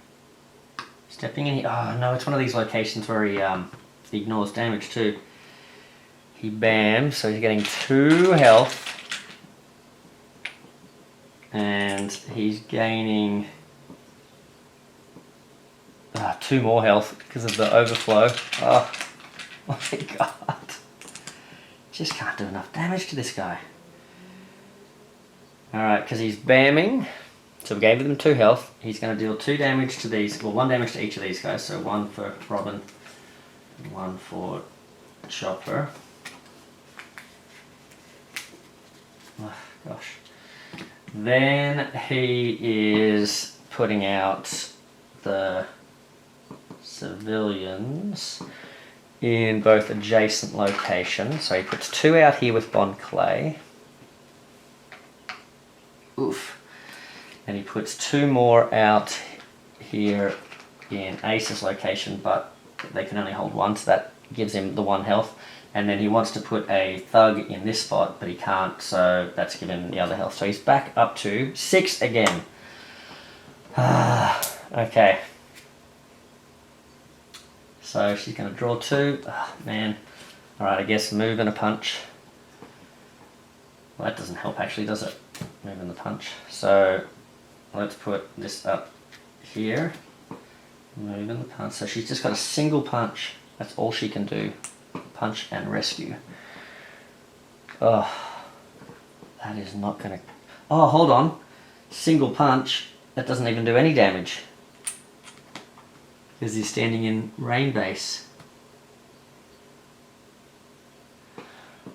Stepping in here. Oh no, it's one of these locations where he ignores damage too. He bams, so he's getting 2 health. and he's gaining 2 more health because of the overflow. Oh my god. Just can't do enough damage to this guy. Alright, because he's bamming. So we gave him 2 health. He's going to deal 2 damage to these, well 1 damage to each of these guys. So 1 for Robin, and 1 for Chopper. Oh gosh. Then he is putting out the civilians in both adjacent locations. So he puts 2 out here with Bond Clay. Oof. And he puts 2 more out here in Ace's location, but they can only hold 1, so that gives him the 1 health. And then he wants to put a thug in this spot, but he can't, so that's giving him the other health. So he's back up to 6 again. Okay. So she's going to draw 2. Oh, man. Alright, I guess move and a punch. Well, that doesn't help actually, does it? Move and the punch. So let's put this up here. Move and the punch. So she's just got a single punch. That's all she can do. Punch and rescue. Oh, that is not going to... Oh, hold on. Single punch. That doesn't even do any damage. Because he's standing in rain base.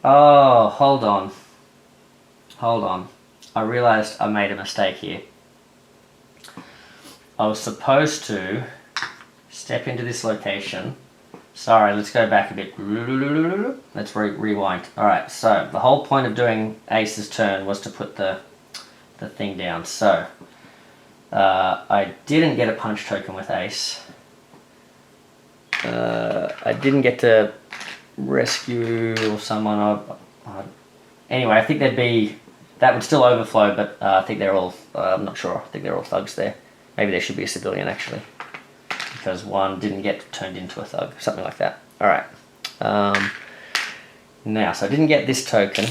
Oh, hold on. Hold on. I realized I made a mistake here. I was supposed to step into this location. Sorry, let's go back a bit. Let's rewind. Alright, so the whole point of doing Ace's turn was to put the thing down. So, I didn't get a punch token with Ace. I didn't get to rescue someone. Anyway, I think that would still overflow, but I think they're all, I'm not sure, I think they're all thugs there. Maybe there should be a civilian actually, because one didn't get turned into a thug, something like that. Alright, now, so I didn't get this token.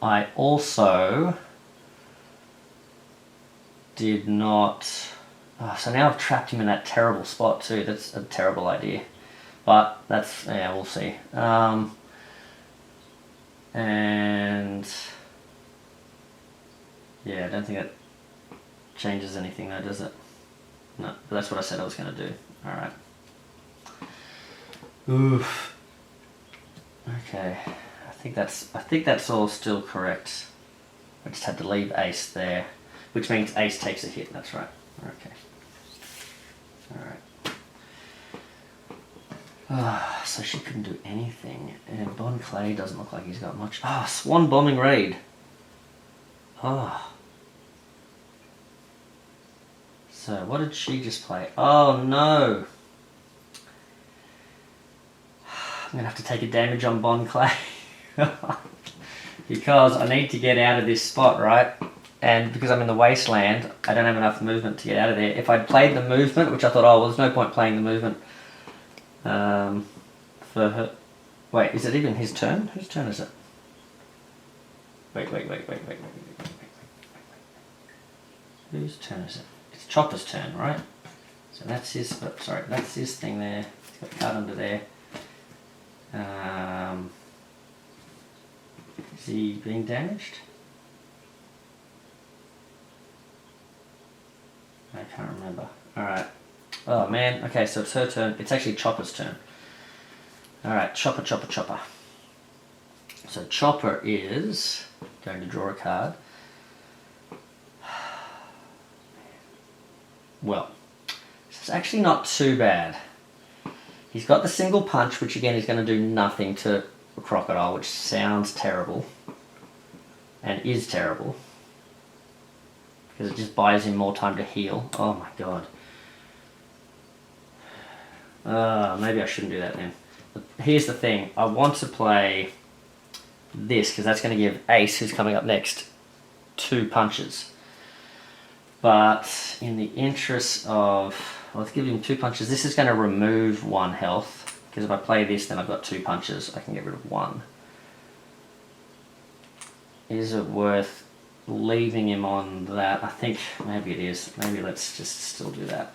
I also did not, so now I've trapped him in that terrible spot too. That's a terrible idea, but that's, yeah, we'll see. And yeah, I don't think that changes anything though, does it? No, but that's what I said I was going to do. Alright. Oof. Okay, I think that's all still correct. I just had to leave Ace there, which means Ace takes a hit, that's right. Okay. Alright. So she couldn't do anything, and Bon Clay doesn't look like he's got much. Swan Bombing Raid. So what did she just play? Oh no! I'm gonna have to take a damage on Bon Clay. Because I need to get out of this spot, right? And because I'm in the wasteland, I don't have enough movement to get out of there. If I'd played the movement, which I thought, oh well, there's no point playing the movement. For her. Wait, is it even his turn? Whose turn is it? Wait. Whose turn is it? It's Chopper's turn, right? So that's his, sorry, that's his thing there. He's got a card under there. Is he being damaged? I can't remember. Alright. Oh man, okay, so it's her turn. It's actually Chopper's turn. Alright, Chopper. So Chopper is going to draw a card. Well, it's actually not too bad. He's got the single punch, which again is going to do nothing to a Crocodile, which sounds terrible. And is terrible. Because it just buys him more time to heal. Oh my god. Maybe I shouldn't do that then. But here's the thing. I want to play this, because that's going to give Ace, who's coming up next, 2 punches. But in the interest of... well, let's give him 2 punches. This is going to remove 1 health. Because if I play this, then I've got 2 punches. I can get rid of 1. Is it worth leaving him on that. I think maybe it is. Maybe let's just still do that.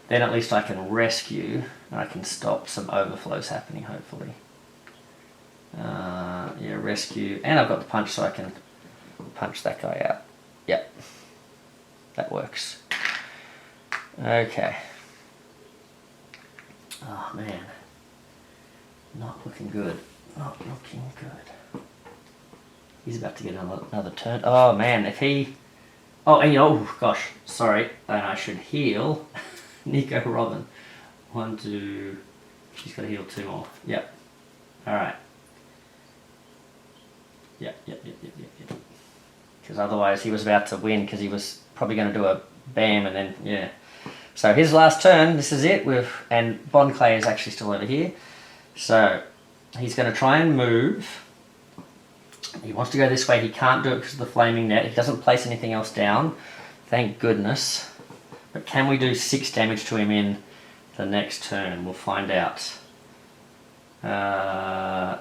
Then at least I can rescue and I can stop some overflows happening, hopefully. Yeah, rescue. And I've got the punch so I can punch that guy out. Yep. That works. Okay. Oh, man. Not looking good. Not looking good. He's about to get another turn. Oh, man. If he... Oh, and oh, gosh. Sorry. And I should heal Nico Robin. 1, 2... She's got to heal 2 more. Yep. Alright. Yep. Because otherwise he was about to win because he was probably going to do a bam and then, yeah. So his last turn, this is it. And Bon Clay is actually still over here. So he's going to try and move. He wants to go this way. He can't do it because of the flaming net. He doesn't place anything else down. Thank goodness. But can we do 6 damage to him in the next turn? We'll find out.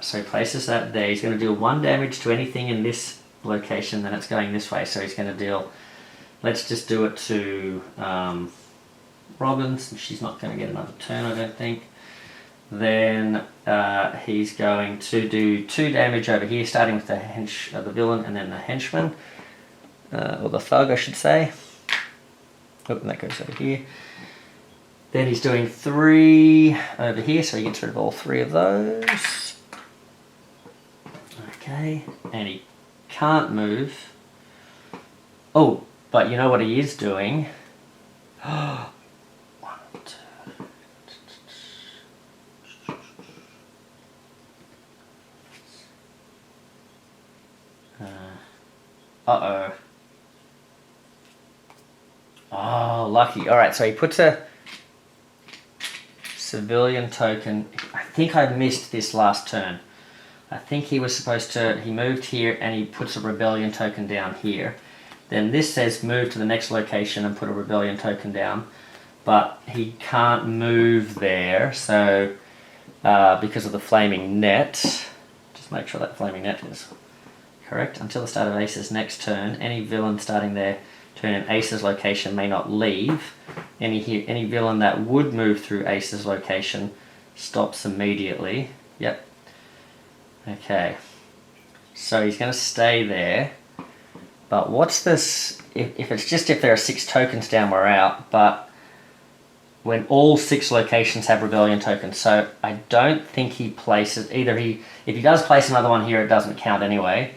So he places that there. He's going to deal 1 damage to anything in this location, then it's going this way. So he's going to deal... Let's just do it to Robin, since she's not going to get another turn, I don't think. Then he's going to do 2 damage over here, starting with the villain and then the henchman. Or the thug, I should say. Oh, and that goes over here. Then he's doing 3 over here, so he gets rid of all 3 of those. Okay, and he can't move. Oh, but you know what he is doing? 1, 2. Uh-oh. Oh, lucky. Alright, so he puts a civilian token. I think I missed this last turn. I think he was supposed to... He moved here and he puts a rebellion token down here. Then this says move to the next location and put a rebellion token down. But he can't move there, so... because of the flaming net. Just make sure that flaming net is correct. Until the start of Ace's next turn, any villain starting their turn in Ace's location may not leave. Any villain that would move through Ace's location stops immediately. Yep. Okay. So he's going to stay there. But what's this? If it's just if there are 6 tokens down, we're out. But when all 6 locations have rebellion tokens, so I don't think he places either. If he does place another one here, it doesn't count anyway.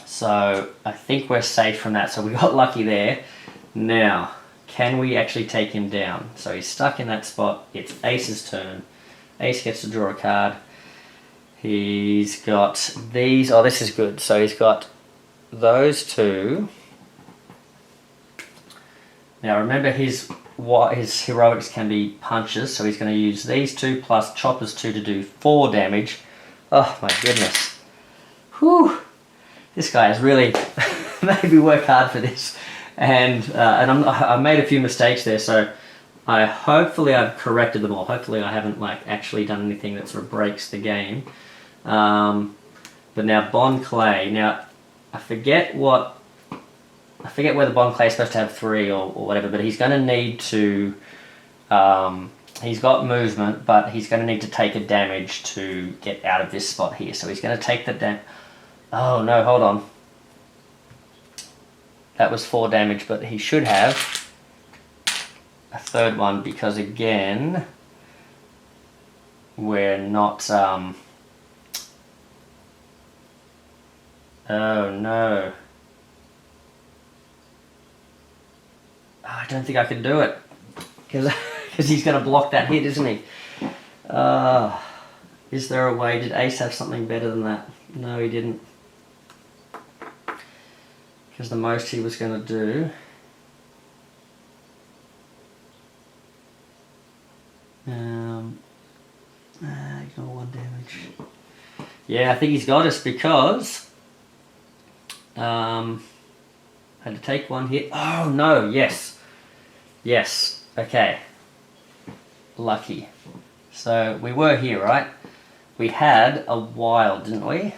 So I think we're safe from that. So we got lucky there. Now, can we actually take him down? So he's stuck in that spot. It's Ace's turn. Ace gets to draw a card. He's got these. Oh, this is good. So he's got those 2. Now remember his heroics can be punches. So he's going to use these 2 plus Chopper's 2 to do 4 damage. Oh my goodness. Whew. This guy has really made me work hard for this. And I made a few mistakes there, so hopefully I've corrected them all. Hopefully I haven't actually done anything that sort of breaks the game. But now Bon Clay. Now I forget where the Bon Clay is supposed to have 3 or whatever, but he's going to need to. He's got movement, but he's going to need to take a damage to get out of this spot here. So he's going to take the damage. Oh no! Hold on. That was 4 damage, but he should have a 3rd one because again, we're not. Oh no! I don't think I can do it because he's going to block that hit, isn't he? Is there a way? Did Ace have something better than that? No, he didn't. Because the most he was going to do... Ignore 1 damage. Yeah, I think he's got us because... had to take 1 hit. Oh, no, yes. Yes, okay. Lucky. So, we were here, right? We had a wild, didn't we?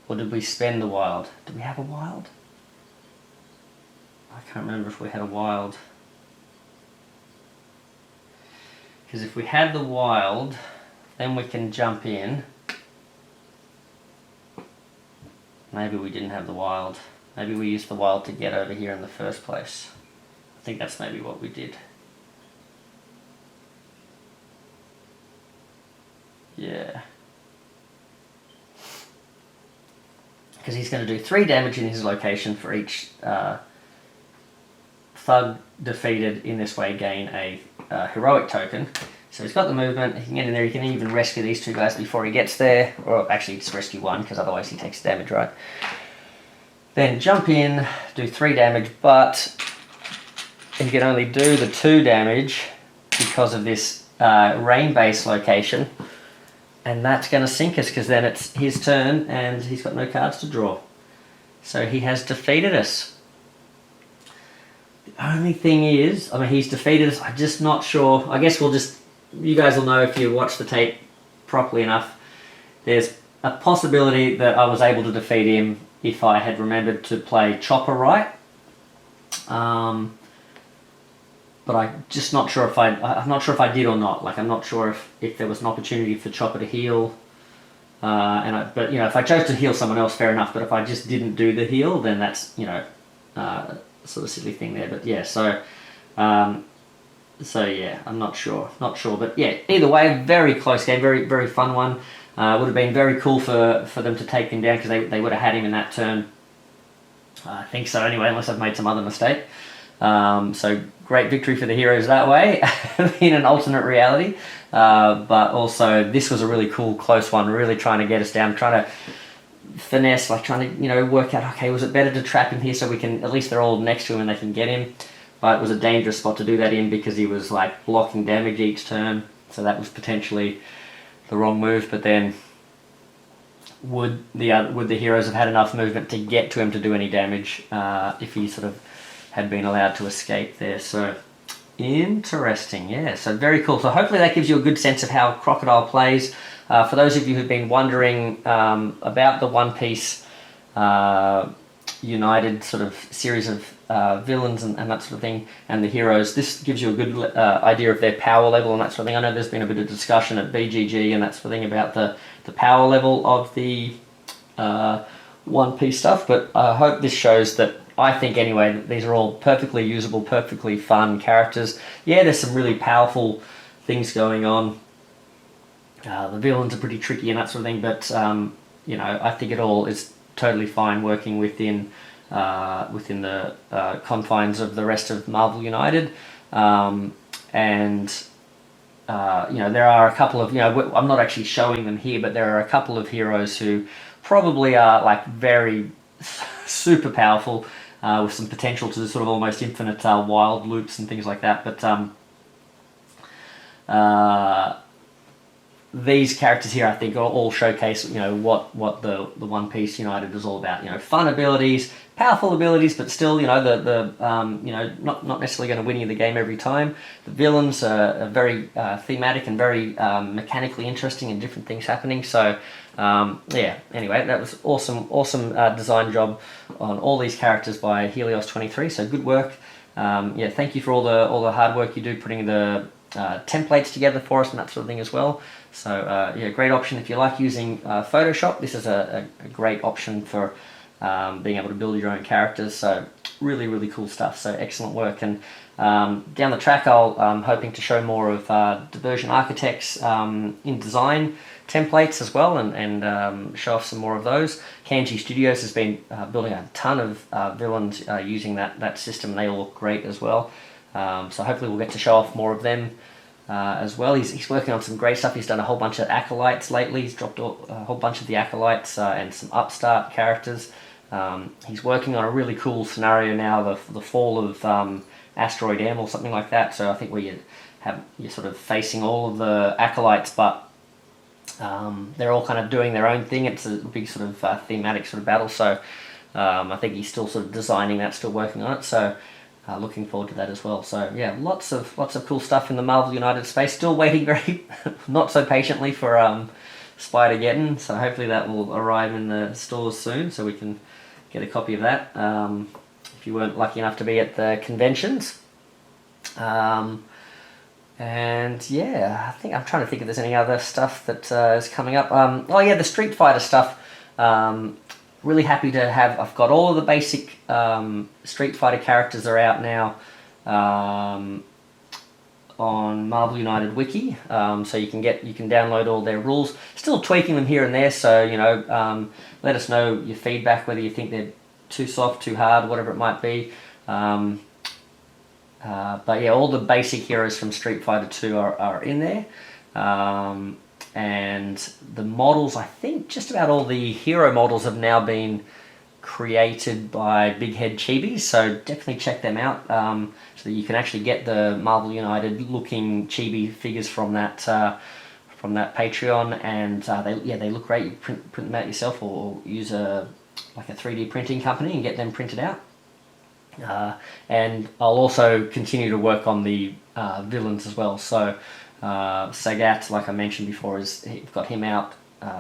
Or did we spend the wild? Did we have a wild? I can't remember if we had a wild. Because if we had the wild, then we can jump in. Maybe we didn't have the wild. Maybe we used the wild to get over here in the first place. I think that's maybe what we did. Yeah. Because he's going to do 3 damage in his location for each thug defeated. In this way, gain a heroic token. So he's got the movement, he can get in there, he can even rescue these 2 guys before he gets there. Or actually, just rescue 1, because otherwise he takes damage, right? Then jump in, do 3 damage, but he can only do the 2 damage because of this rain base location. And that's going to sink us, because then it's his turn and he's got no cards to draw. So he has defeated us. The only thing is, I mean, he's defeated us, I'm just not sure. I guess we'll just, you guys will know if you watch the tape properly enough. There's a possibility that I was able to defeat him if I had remembered to play Chopper right. But I'm just not sure if I'm not sure if I did or not. Like, I'm not sure if there was an opportunity for Chopper to heal. But you know, if I chose to heal someone else, fair enough. But if I just didn't do the heal, then that's, you know, sort of silly thing there. But yeah, so yeah, I'm not sure. But yeah, either way, very close game, very, very fun one. Would have been very cool for them to take him down, because they would have had him in that turn. I think so anyway, unless I've made some other mistake. So great victory for the heroes that way, in an alternate reality. But also, this was a really cool, close one, really trying to get us down, trying to finesse, like trying to, you know, work out, okay, was it better to trap him here so we can, at least they're all next to him and they can get him. But it was a dangerous spot to do that in, because he was like blocking damage each turn. So that was potentially the wrong move. But then, would the heroes have had enough movement to get to him to do any damage if he sort of had been allowed to escape there? So interesting, yeah. So very cool. So hopefully that gives you a good sense of how Crocodile plays. For those of you who've been wondering about the One Piece United sort of series of villains and that sort of thing, and the heroes, this gives you a good idea of their power level and that sort of thing. I know there's been a bit of discussion at BGG and that sort of thing about the power level of the One Piece stuff, but I hope this shows that, I think anyway, that these are all perfectly usable, perfectly fun characters. Yeah, there's some really powerful things going on. The villains are pretty tricky and that sort of thing, but you know, I think it all is totally fine working within the confines of the rest of Marvel United. You know, there are a couple of, you know, I'm not actually showing them here, but there are a couple of heroes who probably are like very super powerful, with some potential to sort of almost infinite wild loops and things like that. But these characters here, I think, all showcase, you know, what the One Piece United is all about. You know, fun abilities, powerful abilities, but still, you know, you know, not necessarily going to win you the game every time. The villains are very thematic and very mechanically interesting, and different things happening. So yeah, anyway, that was awesome design job on all these characters by Helios23. So good work. Yeah, thank you for all the hard work you do putting the templates together for us and that sort of thing as well. So yeah, great option if you like using Photoshop. This is a great option for being able to build your own characters. So really cool stuff. So excellent work. And down the track, I'm hoping to show more of Diversion Architects in design templates as well, and show off some more of those. Kanji Studios has been building a ton of villains using that system, and they all look great as well. So hopefully we'll get to show off more of them as well. He's working on some great stuff. He's done a whole bunch of Acolytes lately. He's dropped a whole bunch of the Acolytes and some Upstart characters. He's working on a really cool scenario now, the fall of Asteroid M or something like that. So I think where you're sort of facing all of the Acolytes, but they're all kind of doing their own thing. It's a big sort of thematic sort of battle. So I think he's still sort of designing that, still working on it. So looking forward to that as well. So yeah, lots of cool stuff in the Marvel United space. Still waiting very not so patiently for Spider-Geddon, so hopefully that will arrive in the stores soon, so we can get a copy of that if you weren't lucky enough to be at the conventions. And yeah, I think I'm trying to think if there's any other stuff that is coming up. Oh yeah, the Street Fighter stuff. Really happy to have. I've got all of the basic Street Fighter characters are out now on Marvel United Wiki, so you can download all their rules. Still tweaking them here and there, so you know, let us know your feedback, whether you think they're too soft, too hard, whatever it might be. But yeah, all the basic heroes from Street Fighter 2 are in there. And the models, I think just about all the hero models have now been created by Big Head Chibis, so definitely check them out, so that you can actually get the Marvel United looking Chibi figures from that Patreon, and they look great. You print them out yourself, or use a 3D printing company and get them printed out. And I'll also continue to work on the villains as well. So Sagat, like I mentioned before, we've got him out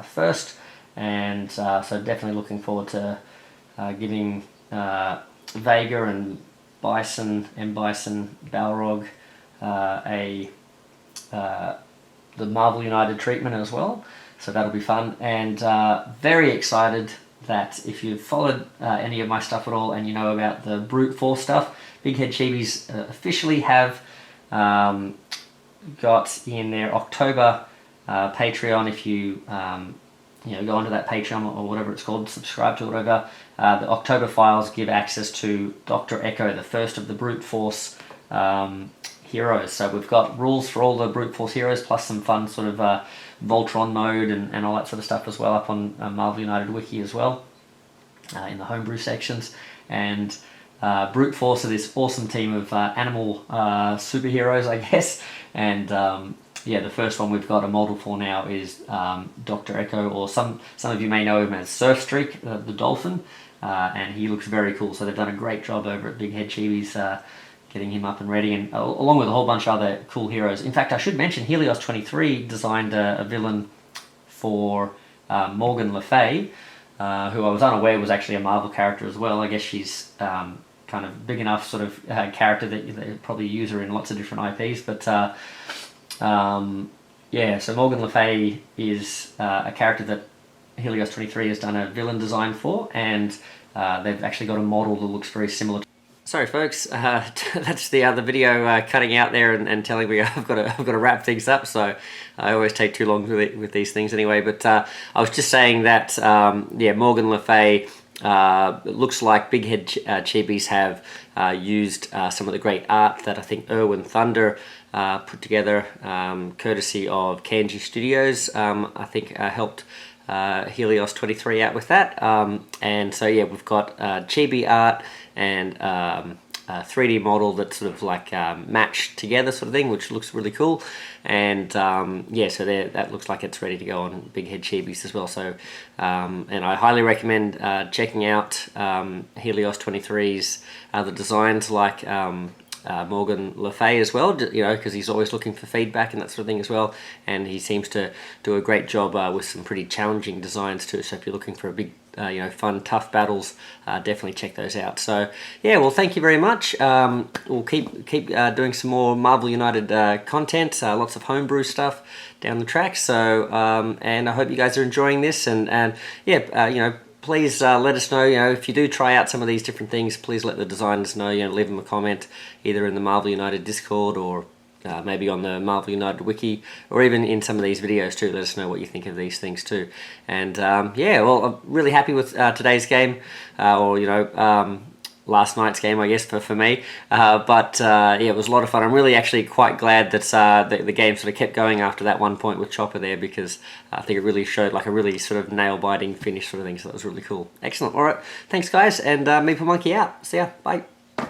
first, and so definitely looking forward to giving Vega and Bison, Balrog the Marvel United treatment as well. So that'll be fun, and very excited that if you've followed any of my stuff at all and you know about the brute force stuff, Big Head Chibis officially have got in their October Patreon. If you go onto that Patreon or whatever it's called, subscribe to it, whatever, the October files give access to Dr. Echo, the first of the brute force heroes. So we've got rules for all the brute force heroes, plus some fun sort of Voltron mode and all that sort of stuff as well, up on Marvel United Wiki as well, in the homebrew sections. And brute force are this awesome team of animal superheroes, I guess. And yeah, the first one we've got a model for now is Dr. Echo, or some of you may know him as Surfstreak, the dolphin, and he looks very cool. So they've done a great job over at Big Head Chibis getting him up and ready, and along with a whole bunch of other cool heroes. In fact, I should mention Helios 23 designed a villain for Morgan Le Fay, who I was unaware was actually a Marvel character as well. I guess she's kind of big enough sort of character that they probably use her in lots of different IPs. But yeah, so Morgan Le Fay is a character that Helios 23 has done a villain design for, and they've actually got a model that looks very similar to. Sorry folks, that's the other video cutting out there and telling me I've got to wrap things up, so I always take too long with these things anyway. But I was just saying that yeah, Morgan Le Fay, it looks like Big Head Chibis have used some of the great art that I think Erwin Thunder put together, courtesy of Kanji Studios. I think helped Helios 23 out with that, and so yeah, we've got Chibi art and a 3D model that's sort of like matched together sort of thing, which looks really cool. And yeah, so that looks like it's ready to go on Big Head Chibis as well. So and I highly recommend checking out Helios 23's other designs, like Morgan Le Fay as well, you know, because he's always looking for feedback and that sort of thing as well, and he seems to do a great job with some pretty challenging designs too. So if you're looking for a big you know, fun, tough battles, definitely check those out. So yeah, well, thank you very much. We'll keep doing some more Marvel United content, lots of homebrew stuff down the track. So and I hope you guys are enjoying this, and yeah, you know, please let us know, you know, if you do try out some of these different things, please let the designers know, you know, leave them a comment either in the Marvel United Discord, or maybe on the Marvel United Wiki, or even in some of these videos too. Let us know what you think of these things too. And yeah, well, I'm really happy with today's game, or you know, last night's game, I guess, for me. But yeah, it was a lot of fun. I'm really actually quite glad that the game sort of kept going after that one point with Chopper there, because I think it really showed like a really sort of nail-biting finish sort of thing. So that was really cool. Excellent. All right, thanks guys, and Meeple Monkey out. See ya. Bye.